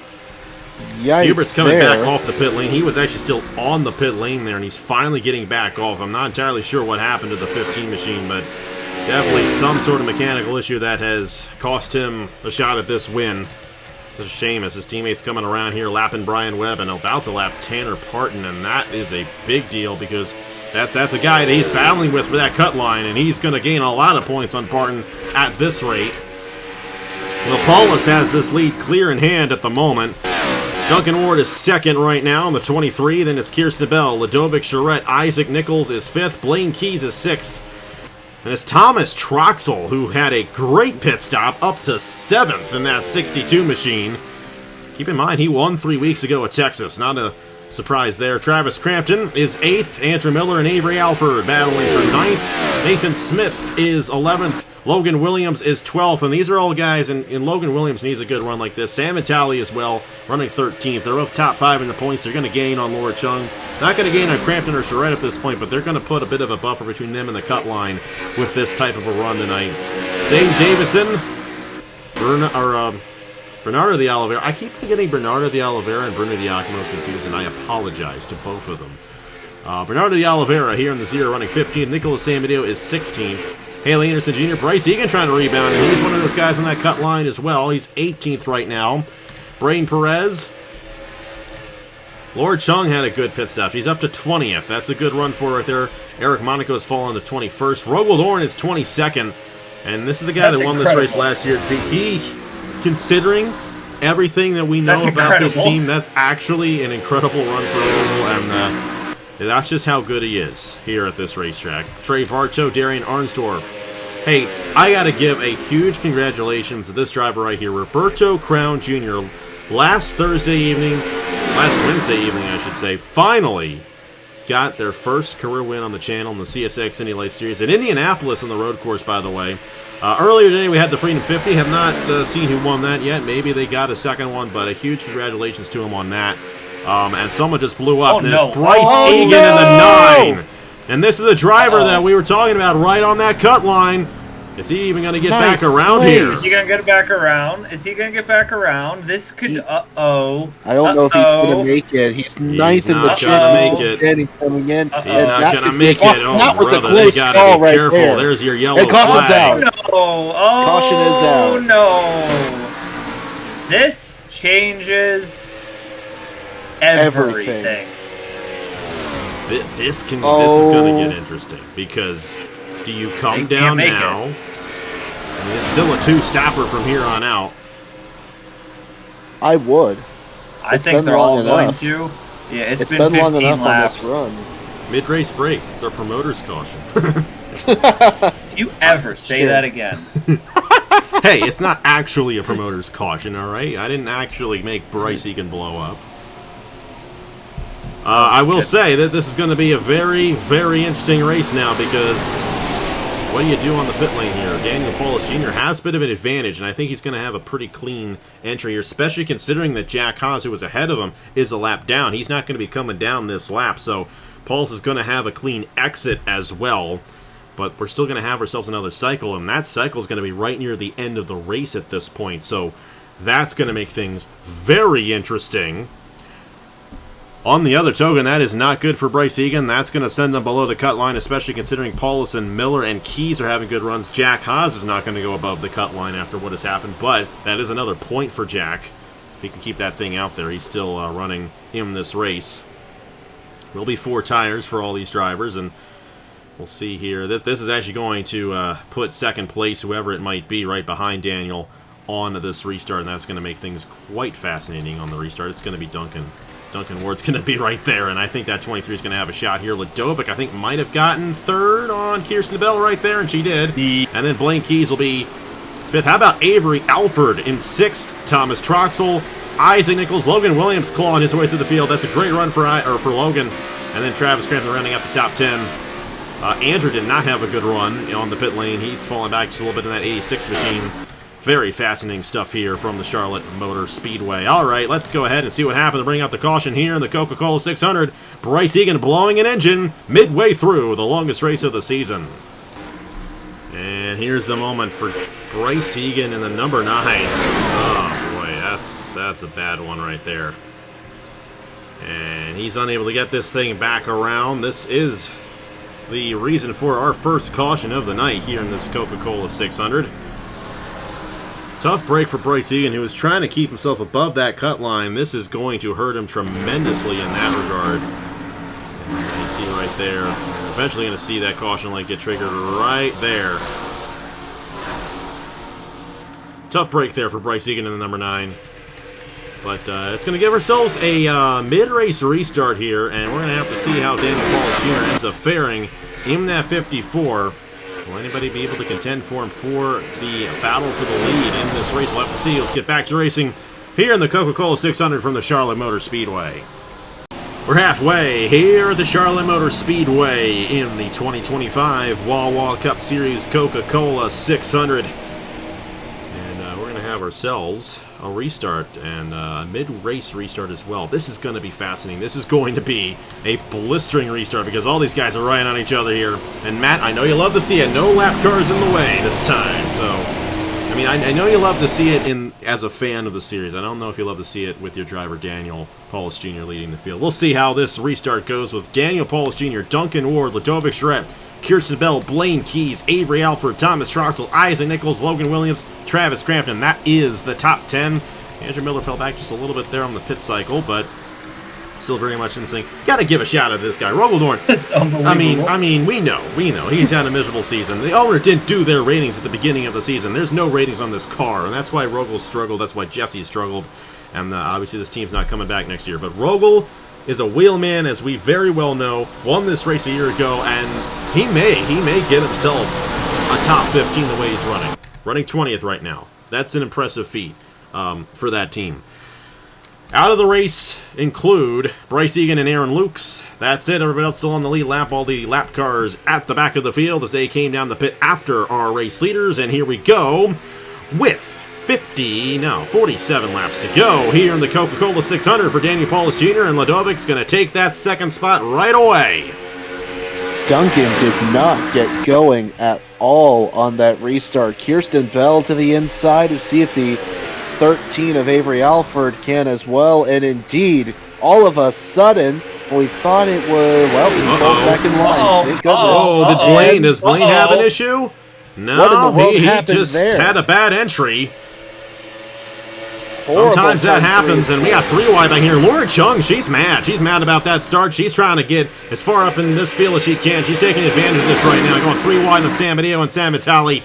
Speaker 3: Yikes.
Speaker 1: Hubert's coming back off the pit lane. He was actually still on the pit lane there, and he's finally getting back off. I'm not entirely sure what happened to the 15 machine, but definitely some sort of mechanical issue that has cost him a shot at this win. It's a shame as his teammates coming around here lapping Brian Webb and about to lap Tanner Parton, and that is a big deal because that's a guy that he's battling with for that cut line, and he's going to gain a lot of points on Parton at this rate. Well, Paulus has this lead clear in hand at the moment. Duncan Ward is 2nd right now in the 23. Then it's Kirsten Bell, Ladovic Charette, Isaac Nichols is 5th, Blaine Keys is 6th. And it's Thomas Troxel, who had a great pit stop up to 7th in that 62 machine. Keep in mind, he won 3 weeks ago at Texas. Not a surprise there. Travis Crampton is 8th. Andrew Miller and Avery Alford battling for 9th. Nathan Smith is 11th. Logan Williams is 12th. And these are all guys, and Logan Williams needs a good run like this. Sam Vitale as well, running 13th. They're both top 5 in the points. They're going to gain on Laura Chung. Not going to gain on Crampton or Charette at this point, but they're going to put a bit of a buffer between them and the cut line with this type of a run tonight. Dave Davison, Bernardo de Oliveira. I keep getting Bernardo de Oliveira and Bruno Diacono confused, and I apologize to both of them. Bernardo de Oliveira here in the 0 running 15th. Nicholas Samadeo is 16th. Haley Anderson Jr., Bryce Egan trying to rebound, and he's one of those guys on that cut line as well. He's 18th right now. Braden Perez. Laura Chung had a good pit stop. She's up to 20th. That's a good run for her right there. Eric Monaco has fallen to 21st. Rogal Dorn is 22nd. And this is the guy that won this race last year. He, considering everything that we know about this team, that's actually an incredible run for Rogal, and that's just how good he is here at this racetrack. Trey Bartow, Darian Arnsdorf. Hey, I got to give a huge congratulations to this driver right here, Roberto Crown Jr. Last Wednesday evening, I should say, finally got their first career win on the channel in the CSX Indy Lights Series at Indianapolis on the road course, by the way. Earlier today, we had the Freedom 50. Have not seen who won that yet. Maybe they got a second one, but a huge congratulations to him on that. And someone just blew up. And it's Bryce Egan in the 9. And this is a driver that we were talking about right on that cut line. Is he even going to get back around here?
Speaker 2: Is he going to get back around? Is he going to get back around? This could... Uh-oh.
Speaker 3: I don't know if he's going to make it. He's ninth in the
Speaker 1: channel. He's not going to make it. He's not going to make it. Oh,
Speaker 3: that was
Speaker 1: brother,
Speaker 3: a close call right
Speaker 1: careful.
Speaker 3: there.
Speaker 1: There's your yellow flag.
Speaker 3: Caution's out.
Speaker 2: No. Oh,
Speaker 3: caution is out.
Speaker 2: No. This changes everything.
Speaker 1: This is going to get interesting, because do you come down now? I mean, it's still a 2-stopper from here on out.
Speaker 3: I would.
Speaker 2: I think they're all going to. Yeah, it's been long enough laps.
Speaker 3: On this run.
Speaker 1: Mid-race break. It's our promoter's caution.
Speaker 2: If you ever say that again.
Speaker 1: Hey, it's not actually a promoter's caution, all right? I didn't actually make Bryce Egan blow up. I will say that this is going to be a very, very interesting race now, because what do you do on the pit lane here? Daniel Paulus Jr. has a bit of an advantage, and I think he's going to have a pretty clean entry here, especially considering that Jack Haas, who was ahead of him, is a lap down. He's not going to be coming down this lap, so Paulus is going to have a clean exit as well. But we're still going to have ourselves another cycle, and that cycle is going to be right near the end of the race at this point. So that's going to make things very interesting. On the other token, that is not good for Bryce Egan. That's going to send them below the cut line, especially considering Paulus and Miller and Keys are having good runs. Jack Haas is not going to go above the cut line after what has happened, but that is another point for Jack. If he can keep that thing out there, he's still running in this race. Will be 4 tires for all these drivers, and we'll see here. This is actually going to put second place, whoever it might be, right behind Daniel on this restart, and that's going to make things quite fascinating on the restart. It's going to be Duncan. Duncan Ward's going to be right there, and I think that 23 is going to have a shot here. Ladovic, I think, might have gotten 3rd on Kirsten Bell right there, and she did. And then Blaine Keys will be 5th. How about Avery Alford in 6th? Thomas Troxel, Isaac Nichols, Logan Williams clawing his way through the field. That's a great run for Logan. And then Travis Crampton rounding up the top 10. Andrew did not have a good run on the pit lane. He's falling back just a little bit in that 86 machine. Very fascinating stuff here from the Charlotte Motor Speedway. All right, let's go ahead and see what happened to bring out the caution here in the Coca-Cola 600. Bryce Egan blowing an engine midway through the longest race of the season. And here's the moment for Bryce Egan in the number 9. Oh, boy, that's a bad one right there. And he's unable to get this thing back around. This is the reason for our first caution of the night here in this Coca-Cola 600. Tough break for Bryce Egan, who is trying to keep himself above that cut line. This is going to hurt him tremendously in that regard. And you see right there, eventually going to see that caution light get triggered right there. Tough break there for Bryce Egan in the number 9. But it's going to give ourselves a mid-race restart here, and we're going to have to see how Daniel Paulus Jr. ends up faring in that 54. Will anybody be able to contend for him for the battle for the lead in this race? We'll have to see. Let's get back to racing here in the Coca-Cola 600 from the Charlotte Motor Speedway. We're halfway here at the Charlotte Motor Speedway in the 2025 Wawa Cup Series Coca-Cola 600. And we're going to have ourselves a restart and a mid-race restart as well. This is going to be fascinating. This is going to be a blistering restart because all these guys are riding on each other here. And Matt, I know you love to see it. No lap cars in the way this time. So, I mean, I know you love to see it as a fan of the series. I don't know if you love to see it with your driver Daniel Paulus Jr. leading the field. We'll see how this restart goes with Daniel Paulus Jr., Duncan Ward, Ludovic Charette, Kirsten Bell, Blaine Keys, Avery Alford, Thomas Troxel, Isaac Nichols, Logan Williams, Travis Crampton. That is the top 10. Andrew Miller fell back just a little bit there on the pit cycle, but still very much in sync. Got to give a shout out to this guy, Rogaldorn. I mean, we know he's had a miserable season. The owner didn't do their ratings at the beginning of the season. There's no ratings on this car, and that's why Rogel struggled. That's why Jesse struggled, and obviously this team's not coming back next year. But Rogel is a wheelman, as we very well know. Won this race a year ago, and he may get himself a top 15 the way he's running 20th right now. That's an impressive feat for that team. Out of the race include Bryce Egan and Aaron Lukes. That's it. Everybody else still on the lead lap. All the lap cars at the back of the field as they came down the pit after our race leaders. And here we go with 47 laps to go here in the Coca-Cola 600 for Daniel Paulus Jr. And Ludovic's going to take that second spot right away.
Speaker 3: Duncan did not get going at all on that restart. Kirsten Bell to the inside to see if the 13 of Avery Alford can as well, and indeed, all of a sudden, we thought it was, well, he falls back in line. Thank goodness.
Speaker 1: Does Blaine have an issue? No, he just had a bad entry. Sometimes that happens, and we got 3 wide back here. Laura Chung, she's mad. She's mad about that start. She's trying to get as far up in this field as she can. She's taking advantage of this right now, going 3 wide on San Mateo and San Vitale.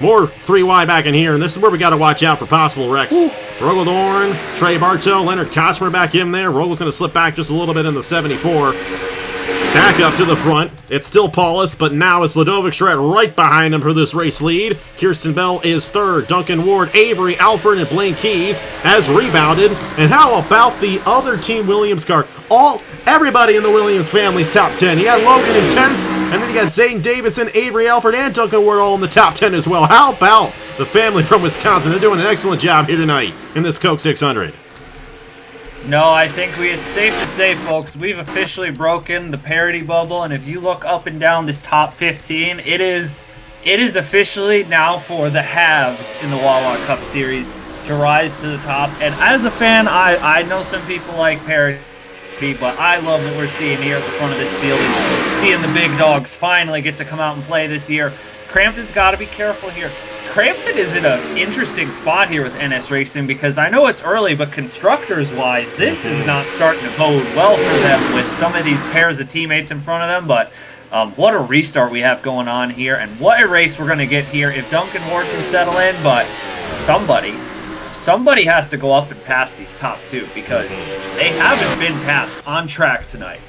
Speaker 1: More 3 wide back in here, and this is where we got to watch out for possible wrecks. Rogaldorn, Trey Bartow, Leonard Kosmer back in there. Rogel's going to slip back just a little bit in the 74. Back up to the front. It's still Paulus, but now it's Ludovic Charette right behind him for this race lead. Kirsten Bell is third. Duncan Ward, Avery Alford, and Blaine Keys has rebounded. And how about the other Team Williams car? Everybody in the Williams family's top 10. You got Logan in 10th. And then you got Zayden Davidson, Avery Alford, and Duncan Ward all in the top 10 as well. How about the family from Wisconsin? They're doing an excellent job here tonight in this Coke 600.
Speaker 2: No, I think it's safe to say, folks, we've officially broken the parity bubble. And if you look up and down this top 15, it is officially now for the haves in the Wawa Cup Series to rise to the top. And as a fan, I know some people like parity, but I love what we're seeing here at the front of this field and seeing the big dogs finally get to come out and play this year. Crampton's got to be careful here. Crampton is in an interesting spot here with NS Racing because I know it's early, but constructors-wise, this is not starting to bode well for them with some of these pairs of teammates in front of them, but what a restart we have going on here, and what a race we're going to get here if Duncan Ward can settle in, but somebody has to go up and pass these top 2 because they haven't been passed on track tonight.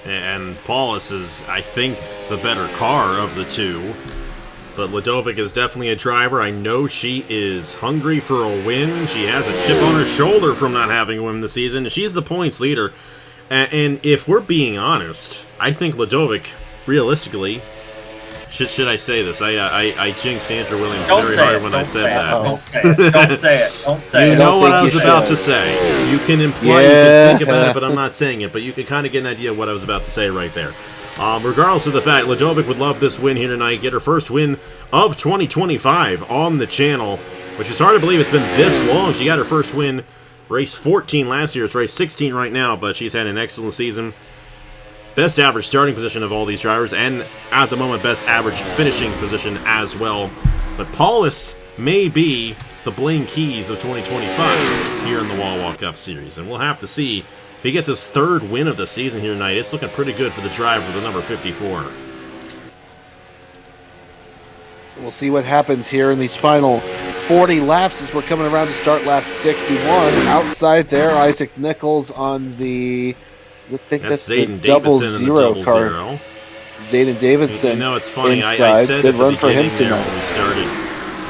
Speaker 1: And Paulus is, I think, the better car of the 2. But Ludovic is definitely a driver. I know she is hungry for a win. She has a chip on her shoulder from not having a win this season. She's the points leader. And if we're being honest, I think Ludovic, realistically, should I say this? I jinxed Andrew Williams very hard when I said that.
Speaker 2: Don't say it. Don't say it. Don't say it.
Speaker 1: You know what I was about to say. You can imply, you can think about it, but I'm not saying it. But you can kind of get an idea of what I was about to say right there. Regardless of the fact, Ludovic would love this win here tonight, get her first win of 2025 on the channel, which is hard to believe it's been this long. She got her first win, race 14 last year. It's race 16 right now, but she's had an excellent season. Best average starting position of all these drivers, and at the moment, best average finishing position as well. But Paulus may be the Blaine Keys of 2025 here in the Wawa Cup Series, and we'll have to see if he gets his 3rd win of the season here tonight. It's looking pretty good for the driver with the number 54.
Speaker 3: We'll see what happens here in these final 40 laps as we're coming around to start lap 61. Outside there, Isaac Nichols on the, I think that's the
Speaker 1: Zayden
Speaker 3: double
Speaker 1: Davidson
Speaker 3: zero car. Zayden Davidson.
Speaker 1: You know, it's funny.
Speaker 3: Inside.
Speaker 1: I said
Speaker 3: Good
Speaker 1: at the
Speaker 3: run for him
Speaker 1: beginning there
Speaker 3: tonight.
Speaker 1: when we started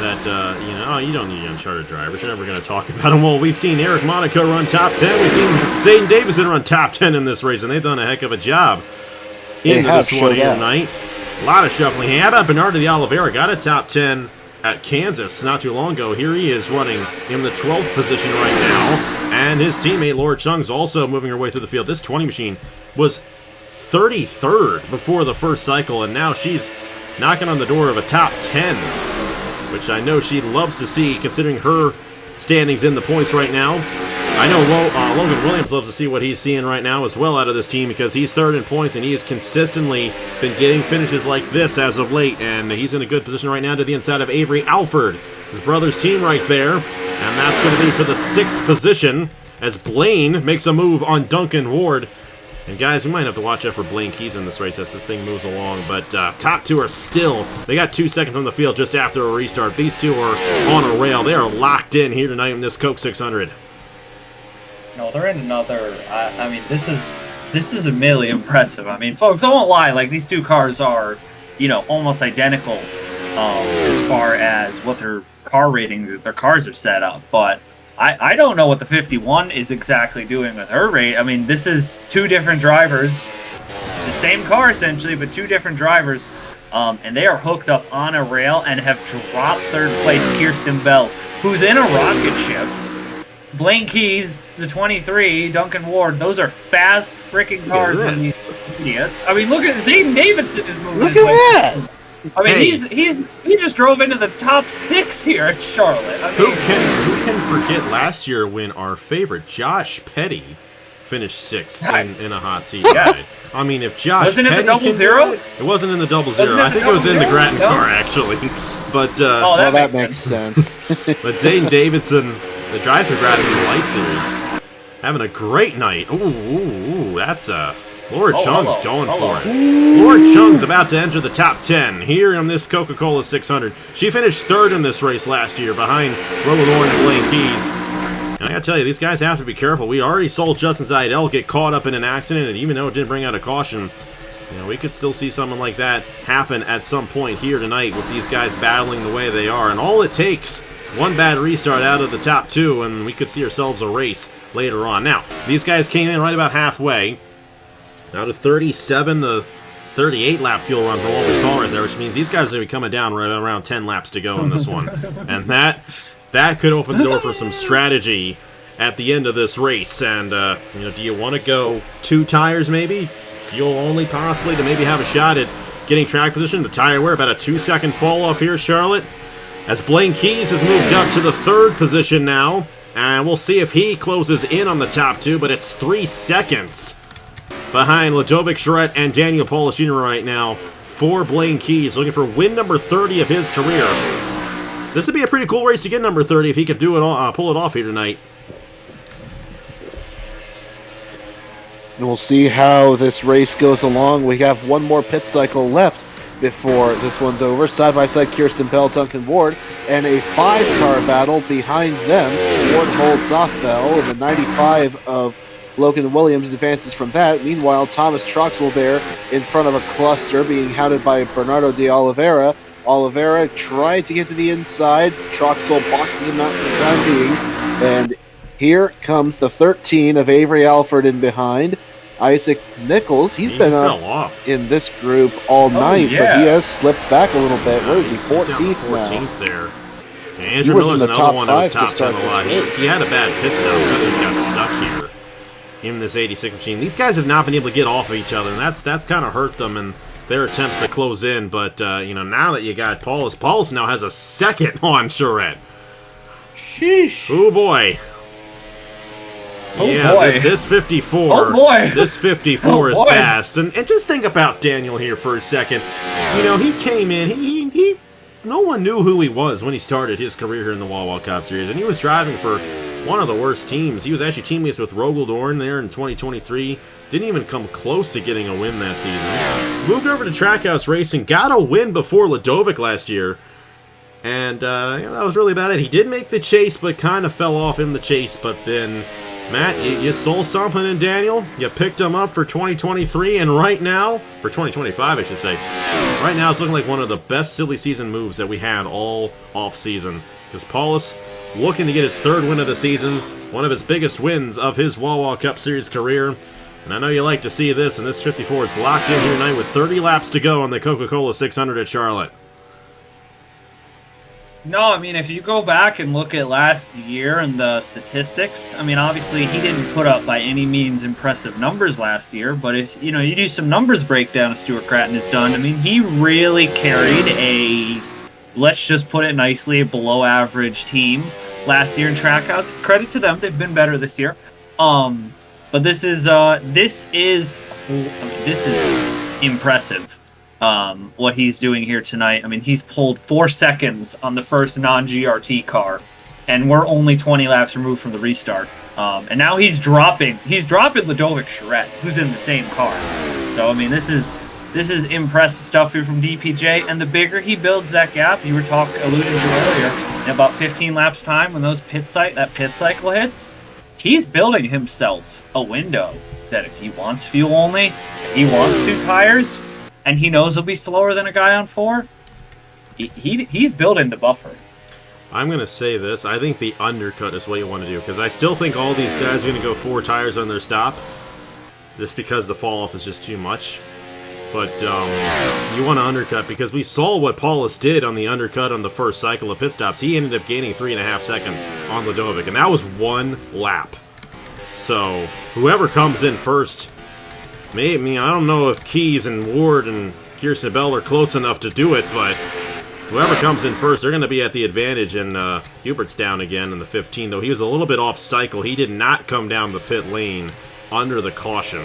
Speaker 1: that, you don't need uncharted drivers. You're never going to talk about them. Well, we've seen Eric Monaco run top 10. We've seen Zayden Davidson run top 10 in this race, and they've done a heck of a job into this one here tonight. A lot of shuffling. How about Bernardo de Oliveira? Got a top 10 at Kansas not too long ago. Here he is running in the 12th position right now. And his teammate, Laura Chung's also moving her way through the field. This 20 machine was 33rd before the first cycle, and now she's knocking on the door of a top 10, which I know she loves to see, considering her standings in the points right now. I know Logan Williams loves to see what he's seeing right now as well out of this team, because he's third in points, and he has consistently been getting finishes like this as of late, and he's in a good position right now to the inside of Avery Alford, his brother's team right there, and that's going to be for the 6th position as Blaine makes a move on Duncan Ward. And guys, we might have to watch out for Blaine Keys in this race as this thing moves along, but top two are still, they got 2 seconds on the field just after a restart. These two are on a rail. They are locked in here tonight in this Coke 600.
Speaker 2: No, they're in another. I mean, this is really impressive. I mean, folks, I won't lie. Like, these two cars are, almost identical as far as what their car rating, their cars are set up. But I don't know what the 51 is exactly doing with her rate. I mean, this is 2 different drivers, the same car essentially, but 2 different drivers, and they are hooked up on a rail and have dropped 3rd place Kirsten Bell, who's in a rocket ship. Blaine Keys, the 23, Duncan Ward, those are fast freaking cars in these idiot. I mean, look at Zayden Davidson is moving.
Speaker 3: Look at that!
Speaker 2: I mean, he just drove into the top 6 here at Charlotte. I mean,
Speaker 1: who can forget last year when our favorite Josh Petty finished 6th in a hot seat?
Speaker 2: Yes.
Speaker 1: I mean, if Josh
Speaker 2: wasn't
Speaker 1: Petty
Speaker 2: it the double zero?
Speaker 1: It wasn't in the double zero. I think it was in the Grattan car actually. But
Speaker 3: that makes sense.
Speaker 1: But Zayden Davidson, the drive through Grattan in the Light Series, having a great night. Ooh, that's Laura Chung's going for it. Laura Chung's about to enter the top 10 here on this Coca-Cola 600. She finished 3rd in this race last year behind Roland Orr and Blaine Keys. And I gotta tell you, these guys have to be careful. We already saw Justin Zaidel get caught up in an accident, and even though it didn't bring out a caution, we could still see something like that happen at some point here tonight with these guys battling the way they are. And all it takes, one bad restart out of the top 2, and we could see ourselves a race later on. Now, these guys came in right about halfway. Out of 37 to 38 lap fuel run from what we saw right there, which means these guys are going to be coming down right around 10 laps to go in this one. And that could open the door for some strategy at the end of this race. And, do you want to go 2 tires maybe? Fuel only possibly to maybe have a shot at getting track position. The tire wear about a 2-second fall off here, Charlotte. As Blaine Keys has moved up to the 3rd position now. And we'll see if he closes in on the top 2, but it's 3 seconds behind Ludovic Charette and Daniel Paulus Jr. right now for Blaine Keys, looking for win number 30 of his career. This would be a pretty cool race to get number 30 if he could do it, pull it off here tonight.
Speaker 3: And we'll see how this race goes along. We have one more pit cycle left before this one's over. Side-by-side Kirsten Bell, Duncan Ward, and a 5-car battle behind them. Ward holds off Bell, and the 95 of Logan Williams advances from that. Meanwhile, Thomas Troxel there in front of a cluster being hounded by Bernardo de Oliveira. Oliveira tried to get to the inside. Troxel boxes him out for the time being. And here comes the 13 of Avery Alford in behind. Isaac Nichols, he's been up in this group all night, but he has slipped back a little bit. Where is he? 14th now.
Speaker 1: 14th there. And Andrew Miller's another one that was top 10 a lot. He had a bad pit stop, but he's got stuck here in this 86 machine. These guys have not been able to get off of each other, and that's kind of hurt them in their attempts to close in. But now that you got Paulus now has a 2nd on Charette.
Speaker 3: Sheesh.
Speaker 1: Oh boy.
Speaker 2: Oh
Speaker 1: yeah,
Speaker 2: boy.
Speaker 1: This 54.
Speaker 2: Oh boy.
Speaker 1: This 54 is fast, and just think about Daniel here for a second. He came in. He no one knew who he was when he started his career here in the Wawa Cup Series, and he was driving for one of the worst teams. He was actually teammates with Rogold Orn there in 2023. Didn't even come close to getting a win that season. Moved over to Trackhouse Racing, got a win before Ludovic last year. And that was really about it. He did make the chase, but kind of fell off in the chase. But then Matt, you sold something in Daniel. You picked him up for 2023, and right now, for 2025, I should say, right now it's looking like one of the best silly season moves that we had all off-season. Because Paulus looking to get his 3rd win of the season, one of his biggest wins of his Wawa Cup Series career. And I know you like to see this, and this 54 is locked in here tonight with 30 laps to go on the Coca-Cola 600 at Charlotte.
Speaker 2: No, I mean, if you go back and look at last year and the statistics, I mean, obviously he didn't put up by any means impressive numbers last year, but if, you do some numbers breakdown of Stuart Cratton has done, I mean, he really carried a, let's just put it nicely, a below average team last year in Trackhouse. Credit to them, they've been better this year. But this is impressive. What he's doing here tonight. I mean, he's pulled 4 seconds on the first non-GRT car, and we're only 20 laps removed from the restart. And now he's dropping Ludovic Charette, who's in the same car. So I mean, this is impressive stuff here from DPJ. And the bigger he builds that gap, you were alluding to earlier, in about 15 laps time when that pit cycle hits, he's building himself a window that if he wants fuel only, if he wants 2 tires, and he knows he'll be slower than a guy on 4, he's building the buffer.
Speaker 1: I'm going to say this. I think the undercut is what you want to do, because I still think all these guys are going to go 4 tires on their stop, just because the fall-off is just too much. But you want to undercut, because we saw what Paulus did on the undercut on the first cycle of pit stops. He ended up gaining 3.5 seconds on Ludovic, and that was 1 lap. So whoever comes in first, maybe, I don't know if Keys and Ward and Kirsten Bell are close enough to do it, but whoever comes in first, they're going to be at the advantage, and Hubert's down again in the 15, though he was a little bit off cycle. He did not come down the pit lane under the caution.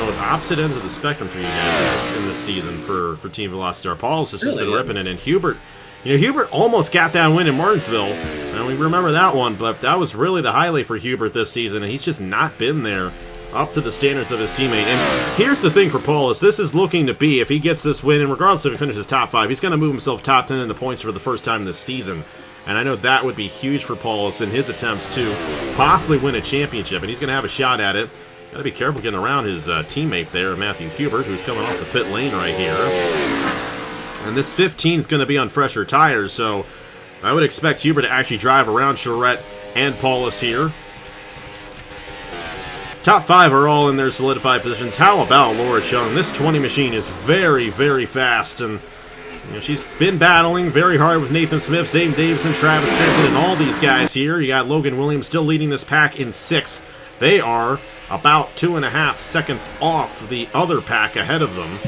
Speaker 1: It's opposite ends of the spectrum for you guys in this season for Team Velocity. Paulus has just been ripping it, and Hubert, Hubert almost got that win in Martinsville, and we remember that one, but that was really the highlight for Hubert this season, and he's just not been there up to the standards of his teammate. And here's the thing for Paulus. This is looking to be, if he gets this win, and regardless if he finishes top 5, he's going to move himself top 10 in the points for the first time this season. And I know that would be huge for Paulus in his attempts to possibly win a championship, and he's going to have a shot at it. Got to be careful getting around his teammate there, Matthew Hubert, who's coming off the pit lane right here. And this 15 is going to be on fresher tires, so I would expect Hubert to actually drive around Charette and Paulus here. Top 5 are all in their solidified positions. How about Laura Chung? This 20 machine is very, very fast, and she's been battling very hard with Nathan Smith, Zane Davison, Travis Crampton, and all these guys here. You got Logan Williams still leading this pack in 6th. They are about 2.5 seconds off the other pack ahead of them.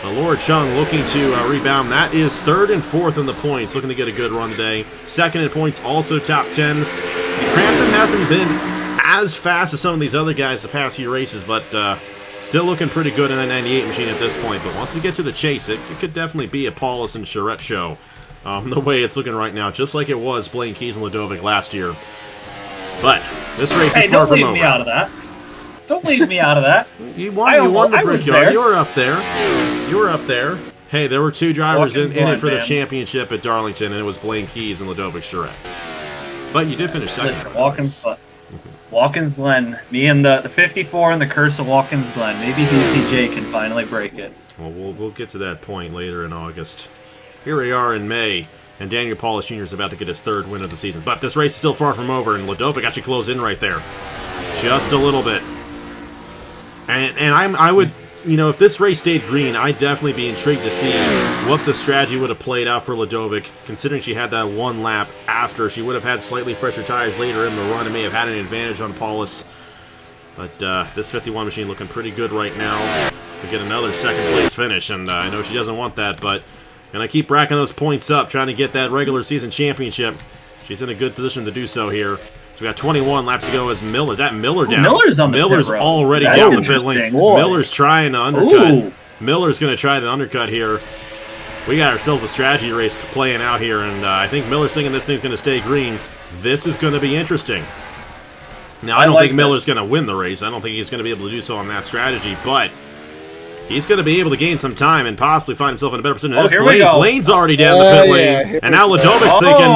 Speaker 1: Laura Chung looking to rebound. That is 3rd and 4th in the points, looking to get a good run today. 2nd in points, also top 10. Crampton hasn't been as fast as some of these other guys the past few races, but still looking pretty good in that 98 machine at this point. But once we get to the chase, it could definitely be a Paulus and Charette show. The way it's looking right now, just like it was Blaine Keys and Ludovic last year. But this race is far from over.
Speaker 2: Don't leave me out of that. Don't leave me out of that.
Speaker 1: You won the Brickyard. You were up there. You were up there. Hey, there were 2 drivers in it for the championship at Darlington, and it was Blaine Keys and Ludovic Charette. But you did finish 2nd.
Speaker 2: Watkins Glen. Me and the 54 and the curse of Watkins Glen. Maybe DPJ can finally break it.
Speaker 1: Well, we'll get to that point later in August. Here we are in May, and Daniel Paulus Jr. is about to get his 3rd win of the season. But this race is still far from over, and Ludovic actually closed in right there. Just a little bit. And I would, if this race stayed green, I'd definitely be intrigued to see what the strategy would have played out for Ludovic, considering she had that 1 lap after. She would have had slightly fresher tires later in the run and may have had an advantage on Paulus. But this 51 machine looking pretty good right now to get another 2nd place finish, and I know she doesn't want that, but gonna keep racking those points up, trying to get that regular season championship. She's in a good position to do so here. So we got 21 laps to go as Miller. Is that Miller down?
Speaker 2: Miller's on the
Speaker 1: Miller's
Speaker 2: pit road.
Speaker 1: already down the pit lane. Miller's trying to undercut. Ooh. Miller's going to try the undercut here. We got ourselves a strategy race playing out here, and I think Miller's thinking this thing's going to stay green. This is going to be interesting. Now, I don't think Miller's going to win the race. I don't think he's going to be able to do so on that strategy, but he's going to be able to gain some time and possibly find himself in a better position.
Speaker 2: Oh, here we go.
Speaker 1: Blaine's already down the pit lane, and now Ledovic's thinking,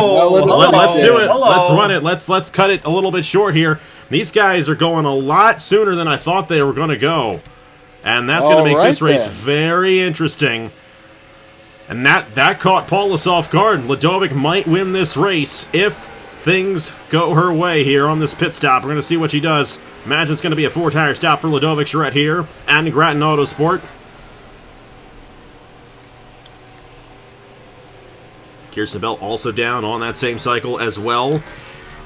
Speaker 1: let's do it. Let's run it. Let's cut it a little bit short here. These guys are going a lot sooner than I thought they were going to go, and that's going to make this race very interesting. And that caught Paulus off guard. Ledovic might win this race if things go her way here on this pit stop. We're going to see what she does. Imagine it's going to be a 4-tire stop for Ledovic Charette here and Grattan Autosport. Kirsten Bell also down on that same cycle as well.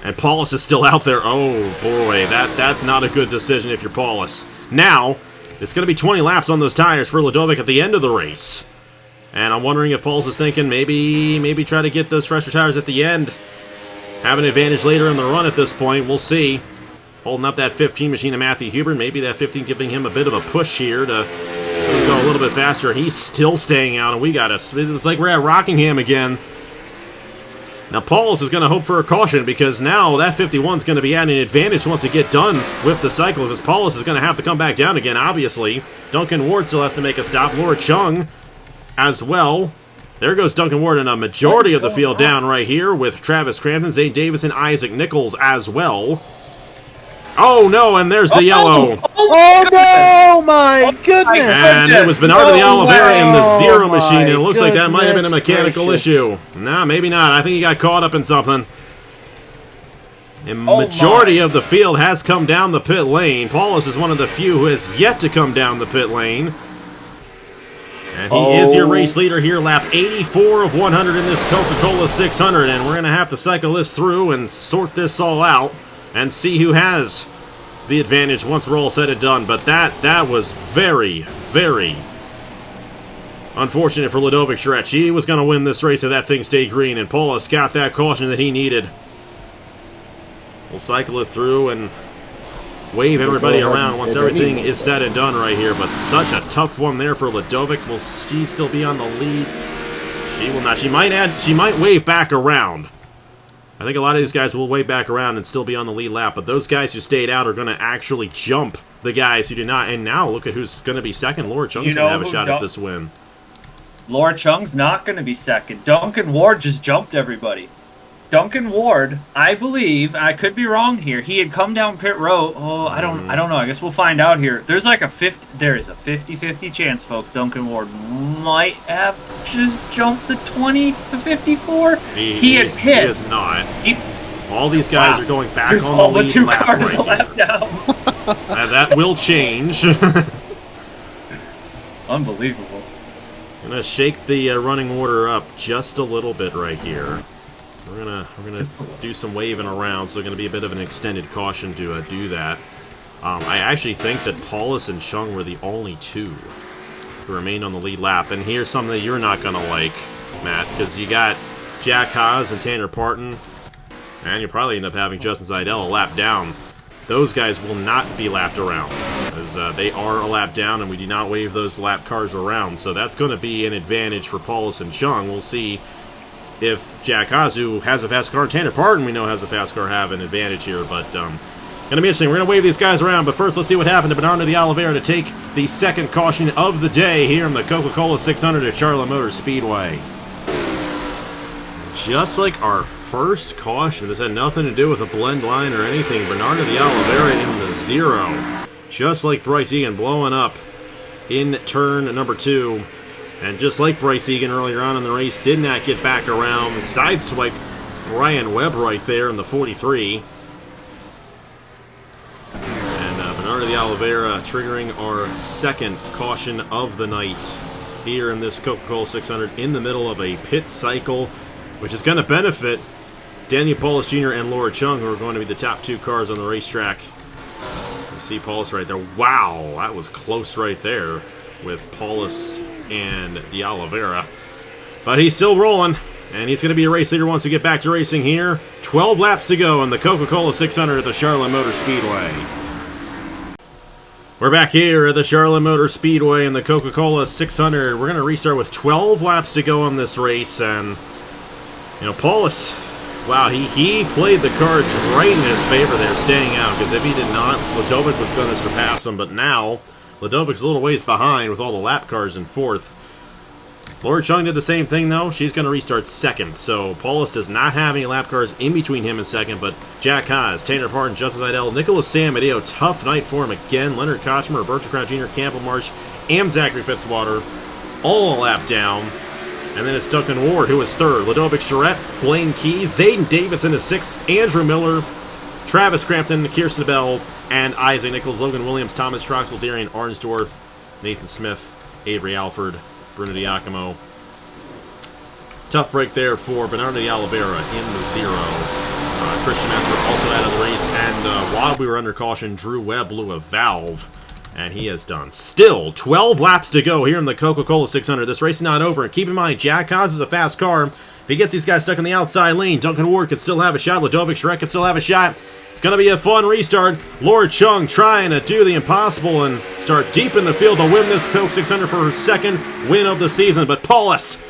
Speaker 1: And Paulus is still out there. Oh boy, that's not a good decision if you're Paulus. Now, it's going to be 20 laps on those tires for Ledovic at the end of the race. And I'm wondering if Paulus is thinking maybe try to get those fresher tires at the end. Have an advantage later in the run at this point. We'll see. Holding up that 15 machine of Matthew Huber. Maybe that 15 giving him a bit of a push here to go a little bit faster. He's still staying out, and it was like we're at Rockingham again. Now Paulus is going to hope for a caution because now that 51 is going to be at an advantage once they get done with the cycle because Paulus is going to have to come back down again, obviously. Duncan Ward still has to make a stop. Laura Chung as well. There goes Duncan Ward and a majority of the field down right here with Travis Crampton, Zane Davis, and Isaac Nichols as well. Oh no, and there's the yellow.
Speaker 3: Oh no, my goodness.
Speaker 1: And it was Bernardo de Oliveira in the zero machine, and it looks like that might have been a mechanical issue. Nah, maybe not. I think he got caught up in something. The majority of the field has come down the pit lane. Paulus is one of the few who has yet to come down the pit lane. And he is your race leader here, lap 84 of 100 in this Coca-Cola 600. And we're going to have to cycle this through and sort this all out and see who has the advantage once we're all said and done. But that was very, very unfortunate for Ledovic Charette. She was going to win this race if that thing stayed green, and Paulus got that caution that he needed. We'll cycle it through and wave everybody around once everything is said and done right here. But such a tough one there for Ledovic. Will she still be on the lead? She will not. She might wave back around. I think a lot of these guys will wave back around and still be on the lead lap. But those guys who stayed out are going to actually jump the guys who did not. And now look at who's going to be second. Laura Chung's going to have a shot at this win.
Speaker 2: Laura Chung's not going to be second. Duncan Ward just jumped everybody. Duncan Ward, I believe, I could be wrong here. He had come down pit road. Oh, I don't know. I guess we'll find out here. There is a 50-50 chance, folks. Duncan Ward might have just jumped the 20 to 54. He is
Speaker 1: not. All these guys are going back on the lead
Speaker 2: two
Speaker 1: lap
Speaker 2: cars
Speaker 1: right
Speaker 2: lap down.
Speaker 1: That will change.
Speaker 2: Unbelievable.
Speaker 1: Gonna shake the running order up just a little bit right here. We're gonna do some waving around, so it's gonna be a bit of an extended caution to do that. I actually think that Paulus and Chung were the only two who remained on the lead lap. And here's something that you're not gonna like, Matt, because you got Jack Haas and Tanner Parton, and you'll probably end up having Justin Seidel a lap down. Those guys will not be lapped around, because they are a lap down, and we do not wave those lap cars around. So that's going to be an advantage for Paulus and Chung. We'll see if Jack Haas, who has a fast car, and Tanner Parton we know has a fast car, have an advantage here. But going to be interesting. We're going to wave these guys around, but first let's see what happened to Bernardo de Oliveira to take the second caution of the day here in the Coca-Cola 600 at Charlotte Motor Speedway. Just like our first caution, this had nothing to do with a blend line or anything. Bernardo de Oliveira in the zero. Just like Bryce Egan blowing up in turn number 2. And just like Bryce Egan earlier on in the race, did not get back around. Sideswipe Brian Webb right there in the 43. And Bernardo de Oliveira triggering our second caution of the night here in this Coca-Cola 600 in the middle of a pit cycle, which is going to benefit Daniel Paulus Jr. and Laura Chung, who are going to be the top 2 cars on the racetrack. You see Paulus right there. Wow, that was close right there with Paulus and de Oliveira. But he's still rolling, and he's going to be a race leader once we get back to racing here. 12 laps to go in the Coca-Cola 600 at the Charlotte Motor Speedway. We're back here at the Charlotte Motor Speedway in the Coca-Cola 600. We're going to restart with 12 laps to go on this race, and Paulus, wow, he played the cards right in his favor there, staying out, because if he did not, Ledovic was going to surpass him. But now Ladovic's a little ways behind with all the lap cars in fourth. Laura Chung did the same thing, though. She's going to restart second. So Paulus does not have any lap cars in between him and second, but Jack Haas, Tanner Parton, Justice Idell, Nicholas Samadeo, tough night for him again. Leonard Kosmer, Roberto Crown Jr., Campbell Marsh, and Zachary Fitzwater all a lap down. And then it's Duncan Ward, who is third. Ladovic Charette, Blaine Keys, Zayden Davidson is sixth, Andrew Miller, Travis Crampton, Kirsten Bell, and Isaac Nichols, Logan Williams, Thomas Troxel, Darian Arnsdorf, Nathan Smith, Avery Alford, Bruno Diacomo. Tough break there for Bernardo de Oliveira in the zero. Christian Messer also out of the race, and while we were under caution, Drew Webb blew a valve, and he has done still 12 laps to go here in the Coca-Cola 600. This race is not over, and keep in mind, Jack Haas is a fast car. If he gets these guys stuck in the outside lane, Duncan Ward could still have a shot. Ladovic Shrek could still have a shot. It's going to be a fun restart. Laura Chung trying to do the impossible and start deep in the field to win this Coke 600 for her second win of the season. But Paulus,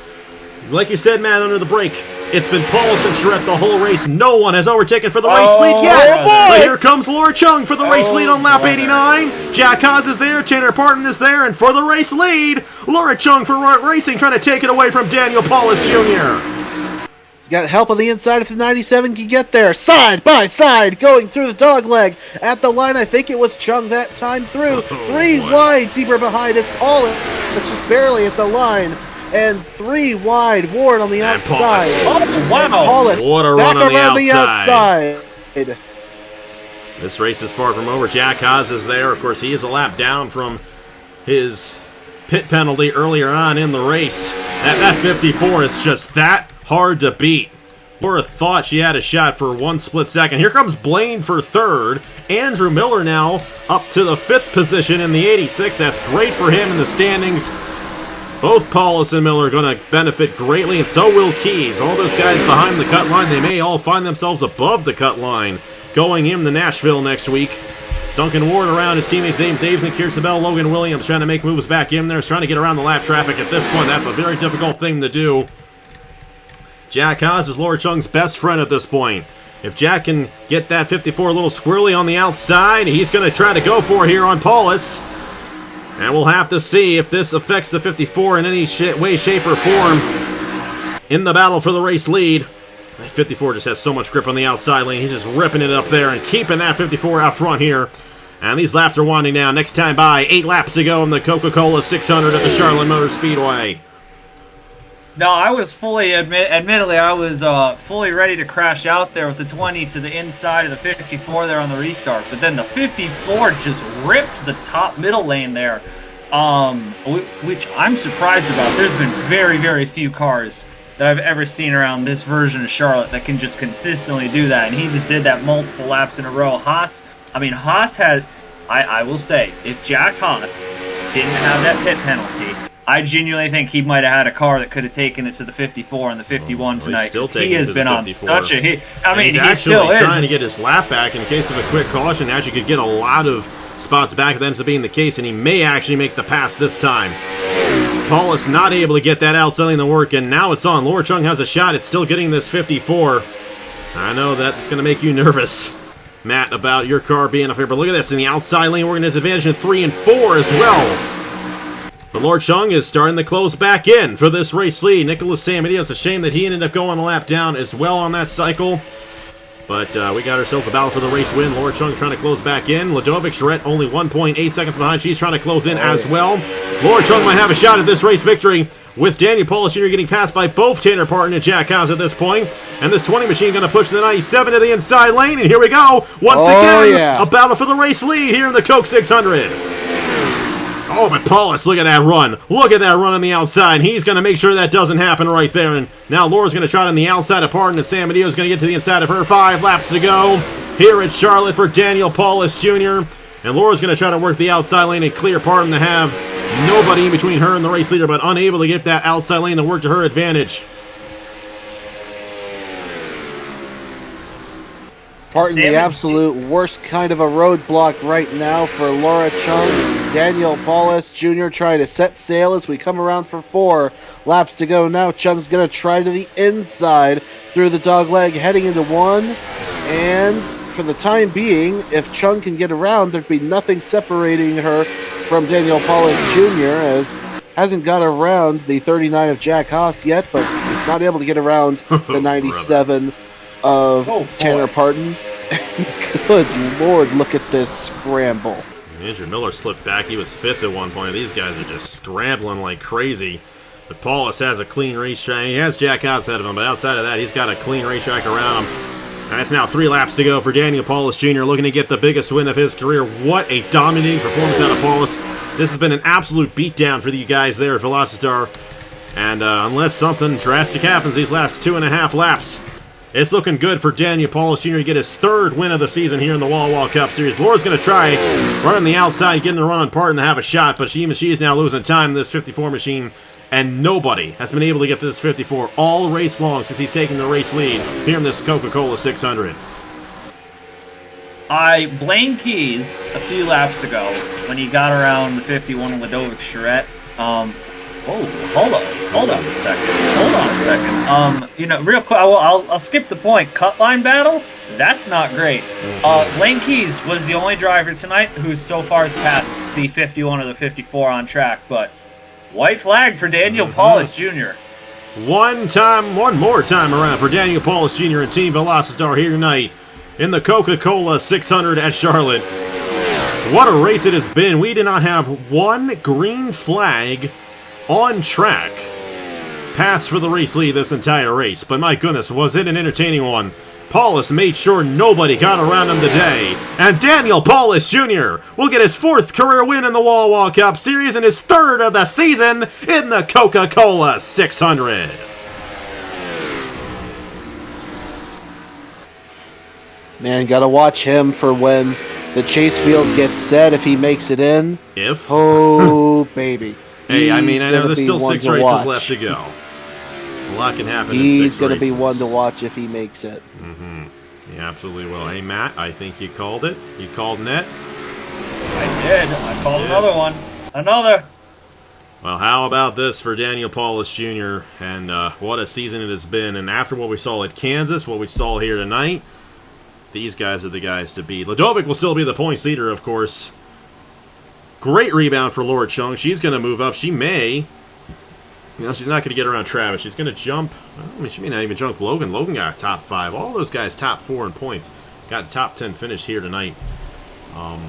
Speaker 1: like you said, Matt, under the break, it's been Paulus and Charette the whole race. No one has overtaken for the race lead yet. But here comes Laura Chung for the race lead on lap 89. Jack Haas is there. Tanner Parton is there. And for the race lead, Laura Chung for racing, trying to take it away from Daniel Paulus Jr.
Speaker 3: He's got help on the inside if the 97 can get there. Side by side, going through the dog leg. At the line, I think it was Chung that time through. Three wide, deeper behind it. Paulus, it's just barely at the line. And three wide, Ward on the outside.
Speaker 2: Oh, wow.
Speaker 3: Paulus
Speaker 1: What a
Speaker 3: back
Speaker 1: run on
Speaker 3: around
Speaker 1: the outside.
Speaker 3: outside.
Speaker 1: This race is far from over. Jack Haas is there. Of course, he is a lap down from his pit penalty earlier on in the race. That 54 is just that hard to beat. Laura thought she had a shot for one split second. Here comes Blaine for third. Andrew Miller now up to the fifth position in the 86. That's great for him in the standings. Both Paulus and Miller are going to benefit greatly, and so will Keys. All those guys behind the cut line, they may all find themselves above the cut line going into Nashville next week. Duncan Ward around his teammates, Zane Davidson, Kirsten Bell, Logan Williams trying to make moves back in there, trying to get around the lap traffic. At this point, that's a very difficult thing to do. Jack Haas is Laura Chung's best friend at this point. If Jack can get that 54 a little squirrely on the outside, he's going to try to go for it here on Paulus. And we'll have to see if this affects the 54 in any way, shape, or form in the battle for the race lead. That 54 just has so much grip on the outside lane. He's just ripping it up there and keeping that 54 out front here. And these laps are winding down. Next time by, 8 laps to go in the Coca-Cola 600 at the Charlotte Motor Speedway.
Speaker 2: No, I was admittedly, I was fully ready to crash out there with the 20 to the inside of the 54 there on the restart. But then the 54 just ripped the top middle lane there, which I'm surprised about. There's been very, very few cars that I've ever seen around this version of Charlotte that can just consistently do that. And he just did that multiple laps in a row. Haas had, I will say, if Jack Haas didn't have that pit penalty, I genuinely think he might have had a car that could have taken it to the 54 and the 51 tonight.
Speaker 1: He has been on such a
Speaker 2: hit.
Speaker 1: He's still trying to get his lap back in case of a quick caution. Actually could get a lot of spots back. That ends up being the case, and he may actually make the pass this time. Paulus not able to get that outside lane to work, and now it's on. Laura Chung has a shot. It's still getting this 54. I know that's going to make you nervous, Matt, about your car being up here, but look at this. In the outside lane, we're going to his advantage in 3 and 4 as well. But Laura Chung is starting to close back in for this race lead. Nicholas Samadeo, it's a shame that he ended up going a lap down as well on that cycle. But we got ourselves a battle for the race win. Laura Chung trying to close back in. Ladovic Charette only 1.8 seconds behind. She's trying to close in as well. Laura Chung might have a shot at this race victory, with Daniel Paulus Jr. getting passed by both Tanner Parton and Jack Haas at this point. And this 20 machine going to push the 97 to the inside lane. And here we go. Once again, a battle for the race lead here in the Coke 600. Oh, but Paulus, look at that run. Look at that run on the outside. He's going to make sure that doesn't happen right there. And now Laura's going to try it on the outside of Parton, and Sam Medeo's going to get to the inside of her. 5 laps to go here at Charlotte for Daniel Paulus Jr. And Laura's going to try to work the outside lane and clear Parton to have nobody in between her and the race leader, but unable to get that outside lane to work to her advantage.
Speaker 3: Parton, the absolute worst kind of a roadblock right now for Laura Chung. Daniel Paulus Jr. trying to set sail as we come around for 4 laps to go. Now Chung's going to try to the inside through the dog leg, heading into 1. And for the time being, if Chung can get around, there'd be nothing separating her from Daniel Paulus Jr. as hasn't got around the 39 of Jack Haas yet, but he's not able to get around the 97 of Tanner Parton. Good Lord, look at this scramble.
Speaker 1: Andrew Miller slipped back. He was 5th at one point. These guys are just scrambling like crazy. But Paulus has a clean racetrack. He has Jack Haas ahead of him, but outside of that, he's got a clean racetrack around him. And it's now 3 laps to go for Daniel Paulus Jr., looking to get the biggest win of his career. What a dominating performance out of Paulus. This has been an absolute beatdown for you guys there at Velocitar. And unless something drastic happens these last 2.5 laps, it's looking good for Daniel Paulus Jr. to get his 3rd win of the season here in the Wawa Cup Series. Laura's going to try running the outside, getting the run on Parton to have a shot, but she is now losing time in this 54 machine. And nobody has been able to get to this 54 all race long since he's taken the race lead here in this Coca-Cola 600.
Speaker 2: Blaine Keys, a few laps ago, when he got around the 51 Ludovic Charette, hold on a second. Real quick, I'll skip the point. Cut line battle? That's not great. Blaine Keys was the only driver tonight who so far has passed the 51 or the 54 on track, but white flag for Daniel Paulus Jr.
Speaker 1: One more time around for Daniel Paulus Jr. and Team Velocitar here tonight in the Coca-Cola 600 at Charlotte. What a race it has been. We did not have one green flag on track pass for the race lead this entire race, but my goodness, was it an entertaining one. Paulus made sure nobody got around him today, and Daniel Paulus Jr. will get his 4th career win in the Wawa Cup Series and his 3rd of the season in the Coca-Cola 600.
Speaker 3: Man, gotta watch him for when the chase field gets set if he makes it in. Oh, baby.
Speaker 1: Hey, I know there's still 6 races left to go. A lot can happen in 6 races.
Speaker 3: He's going to be one to watch if he makes it.
Speaker 1: He absolutely will. Hey, Matt, I think you called it. You called net.
Speaker 2: I did. I called another one. Another.
Speaker 1: Well, how about this for Daniel Paulus Jr. and what a season it has been. And after what we saw at Kansas, what we saw here tonight, these guys are the guys to beat. Ludovic will still be the points leader, of course. Great rebound for Laura Chung. She's going to move up. She may... she's not going to get around Travis. She's going to jump. She may not even jump Logan. Logan got a top 5. All those guys top 4 in points. Got a top 10 finish here tonight.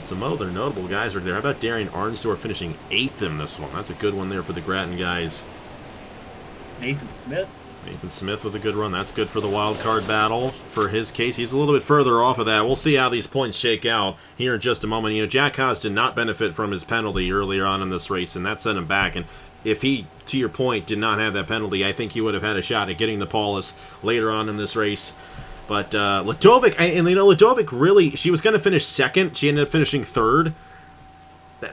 Speaker 1: Some other notable guys are there. How about Darian Arnsdorf finishing 8th in this one? That's a good one there for the Grattan guys.
Speaker 2: Nathan
Speaker 1: Smith with a good run. That's good for the wild card battle. For his case, he's a little bit further off of that. We'll see how these points shake out here in just a moment. Jack Haas did not benefit from his penalty earlier on in this race, and that set him back. And if he, to your point, did not have that penalty, I think he would have had a shot at getting the Paulus later on in this race. But Ludovic, Ludovic really, she was going to finish 2nd. She ended up finishing 3rd.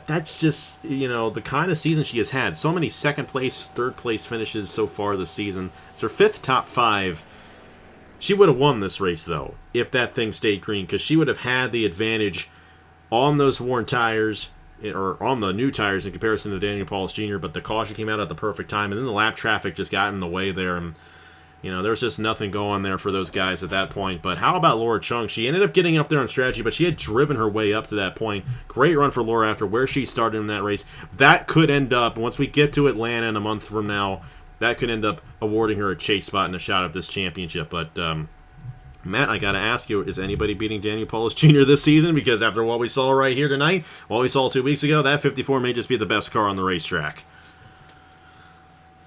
Speaker 1: That's just, the kind of season she has had. So many 2nd place, 3rd place finishes so far this season. It's her 5th top 5. She would have won this race, though, if that thing stayed green, because she would have had the advantage on those worn tires, or on the new tires in comparison to Daniel Paulus Jr., but the caution came out at the perfect time, and then the lap traffic just got in the way there, and there was just nothing going there for those guys at that point. But how about Laura Chung? She ended up getting up there on strategy, but she had driven her way up to that point. Great run for Laura after where she started in that race. That could end up, once we get to Atlanta in a month from now, that could end up awarding her a chase spot and a shot at this championship. But, Matt, I got to ask you, is anybody beating Daniel Paulus Jr. this season? Because after what we saw right here tonight, what we saw 2 weeks ago, that 54 may just be the best car on the racetrack.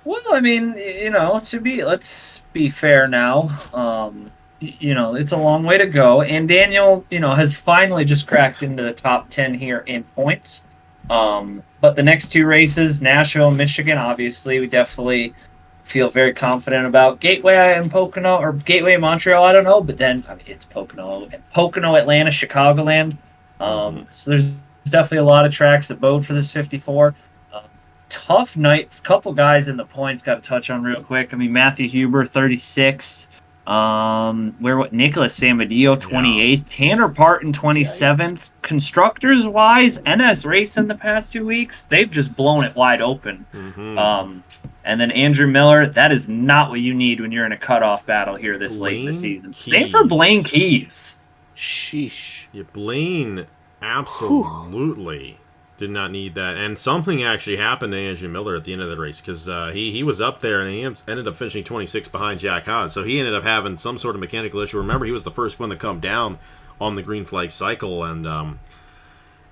Speaker 2: Well, let's be fair now. It's a long way to go. And Daniel, has finally just cracked into the top 10 here in points. But the next 2 races, Nashville, Michigan, obviously, we definitely feel very confident about. Gateway and Pocono, or Gateway Montreal, I don't know. But then, it's Pocono, Atlanta, Chicagoland. So there's definitely a lot of tracks that bode for this 54. Tough night. A couple guys in the points got to touch on real quick. Matthew Huber, 36. Nicholas Samadillo, 28th. Yeah. Tanner Parton, 27th. Constructors-wise, NS Race in the past 2 weeks, they've just blown it wide open. Mm-hmm. And then Andrew Miller, that is not what you need when you're in a cutoff battle here this late in the season. Same for Blaine Keys.
Speaker 3: Sheesh.
Speaker 1: Yeah, Blaine, absolutely. Did not need that. And something actually happened to Andrew Miller at the end of the race, because he was up there and he ended up finishing 26 behind Jack Hahn. So he ended up having some sort of mechanical issue. Remember, he was the first one to come down on the green flag cycle. And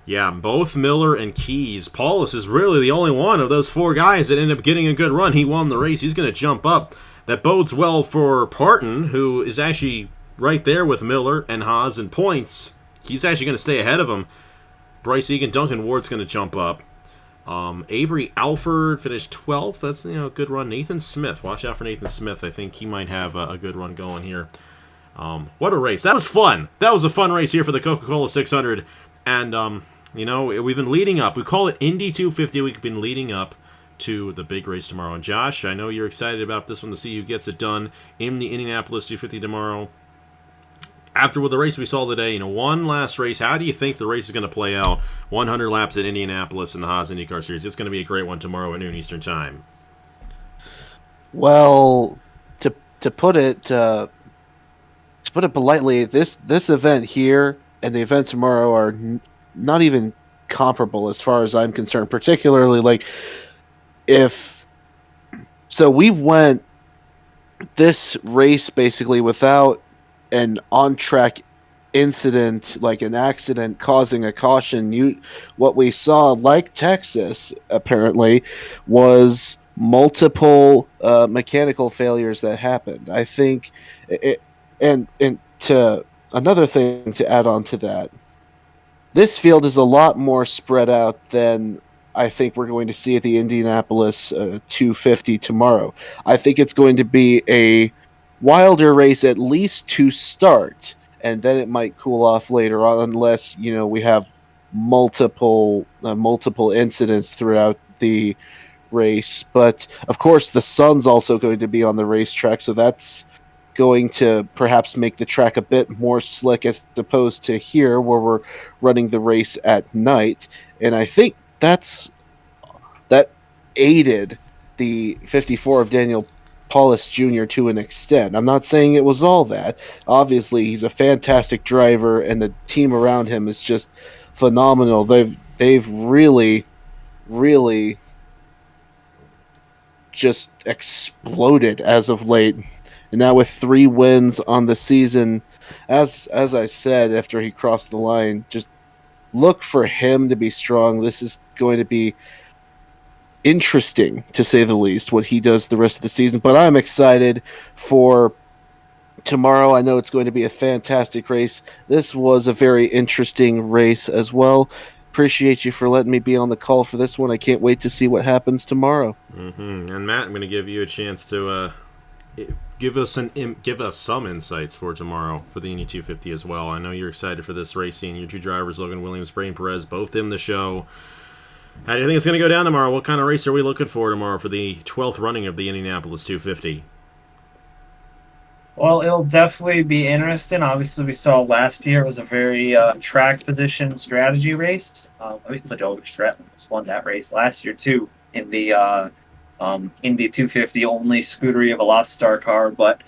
Speaker 1: yeah, both Miller and Keys. Paulus is really the only one of those 4 guys that ended up getting a good run. He won the race. He's going to jump up. That bodes well for Parton, who is actually right there with Miller and Haas in points. He's actually going to stay ahead of him. Bryce Egan, Duncan Ward's going to jump up. Avery Alford finished 12th. That's a good run. Nathan Smith, watch out for Nathan Smith. I think he might have a good run going here. What a race! That was fun. That was a fun race here for the Coca-Cola 600. And we've been leading up. We call it Indy 250. We've been leading up to the big race tomorrow. And Josh, I know you're excited about this one to see who gets it done in the Indianapolis 250 tomorrow. After the race we saw today, one last race, how do you think the race is going to play out? 100 laps at Indianapolis in the Haas IndyCar Series. It's going to be a great one tomorrow at noon Eastern Time.
Speaker 3: Well, to put it politely, this event here and the event tomorrow are not even comparable as far as I'm concerned. Particularly, we went this race basically without an on-track incident, like an accident causing a caution. What we saw, like Texas, apparently, was multiple mechanical failures that happened. I think, and to another thing to add on to that, this field is a lot more spread out than I think we're going to see at the Indianapolis 250 tomorrow. I think it's going to be a wilder race, at least to start, and then it might cool off later on, unless we have multiple incidents throughout the race. But of course, the sun's also going to be on the racetrack, so that's going to perhaps make the track a bit more slick as opposed to here, where we're running the race at night. And I think that aided the 54 of Daniel Paulus Jr. to an extent. I'm not saying it was all that. Obviously, he's a fantastic driver, and the team around him is just phenomenal. They've really, really just exploded as of late. And now with 3 wins on the season, as I said after he crossed the line, just look for him to be strong. This is going to be interesting, to say the least, what he does the rest of the season. But I'm excited for tomorrow. I know it's going to be a fantastic race. This was a very interesting race as well. Appreciate you for letting me be on the call for this one. I can't wait to see what happens tomorrow.
Speaker 1: Mm-hmm. And Matt, I'm going to give you a chance to give us some insights for tomorrow for the Indy 250 as well. I know you're excited for this race, seeing your 2 drivers, Logan Williams, Braden Perez, both in the show. How do you think it's going to go down tomorrow? What kind of race are we looking for tomorrow for the 12th running of the Indianapolis 250?
Speaker 2: Well, it'll definitely be interesting. Obviously, we saw last year it was a very track position strategy race. Joe Stratton won that race last year, too, in the Indy 250 only Scuderia Velocitar car. But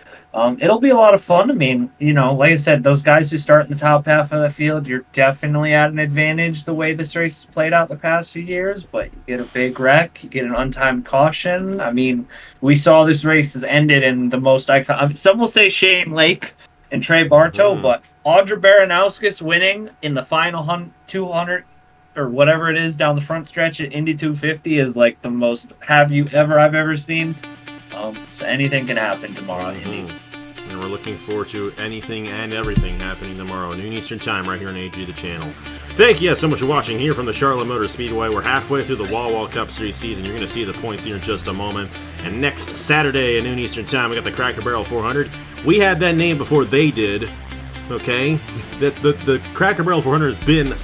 Speaker 2: it'll be a lot of fun. I mean, like I said, those guys who start in the top half of the field, you're definitely at an advantage the way this race has played out the past few years. But you get a big wreck, you get an untimed caution. I mean, we saw this race has ended in the most iconic. Some will say Shane Lake and Trey Bartow, but Audra Baranowskis winning in the final 200 or whatever it is down the front stretch at Indy 250 is like the most I've ever seen. So anything can happen tomorrow in Indy.
Speaker 1: And we're looking forward to anything and everything happening tomorrow, noon Eastern Time, right here on AG the channel. Thank you guys so much for watching here from the Charlotte Motor Speedway. We're halfway through the Wawa Cup Series season. You're going to see the points here in just a moment. And next Saturday at noon Eastern Time, we got the Cracker Barrel 400. We had that name before they did. Okay, the Cracker Barrel 400 has been.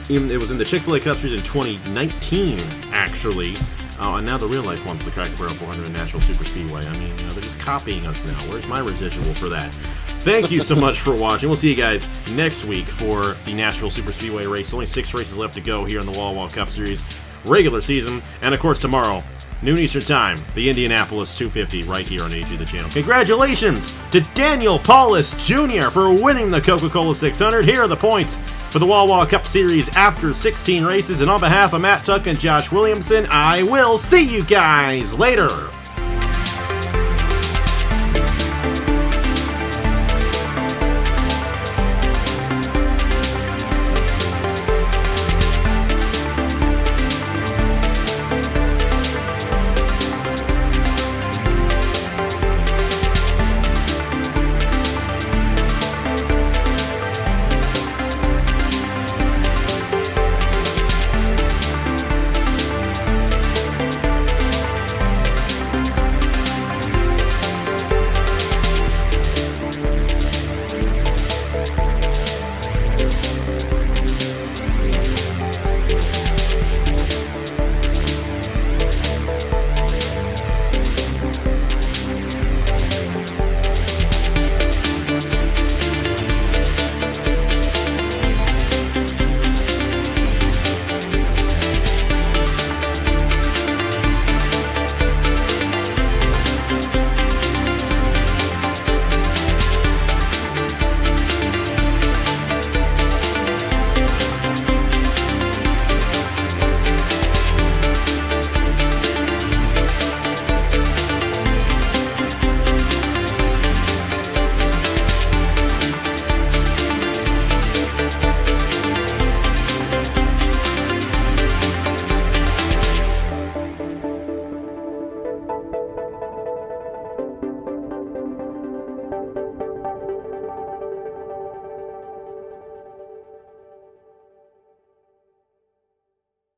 Speaker 1: It was in the Chick-fil-A Cup Series in 2019, actually. And now the real life wants the Cracker Barrel 400 Nashville Super Speedway. I mean, they're just copying us now. Where's my residual for that? Thank you so much for watching. We'll see you guys next week for the Nashville Super Speedway race. Only 6 races left to go here in the Wawa Cup Series regular season. And, of course, tomorrow, noon Eastern Time, the Indianapolis 250 right here on AG the channel. Congratulations to Daniel Paulus Jr. for winning the Coca-Cola 600. Here are the points. For the Wawa Cup Series after 16 races, and on behalf of Matt Tuck and Josh Williamson, I will see you guys later.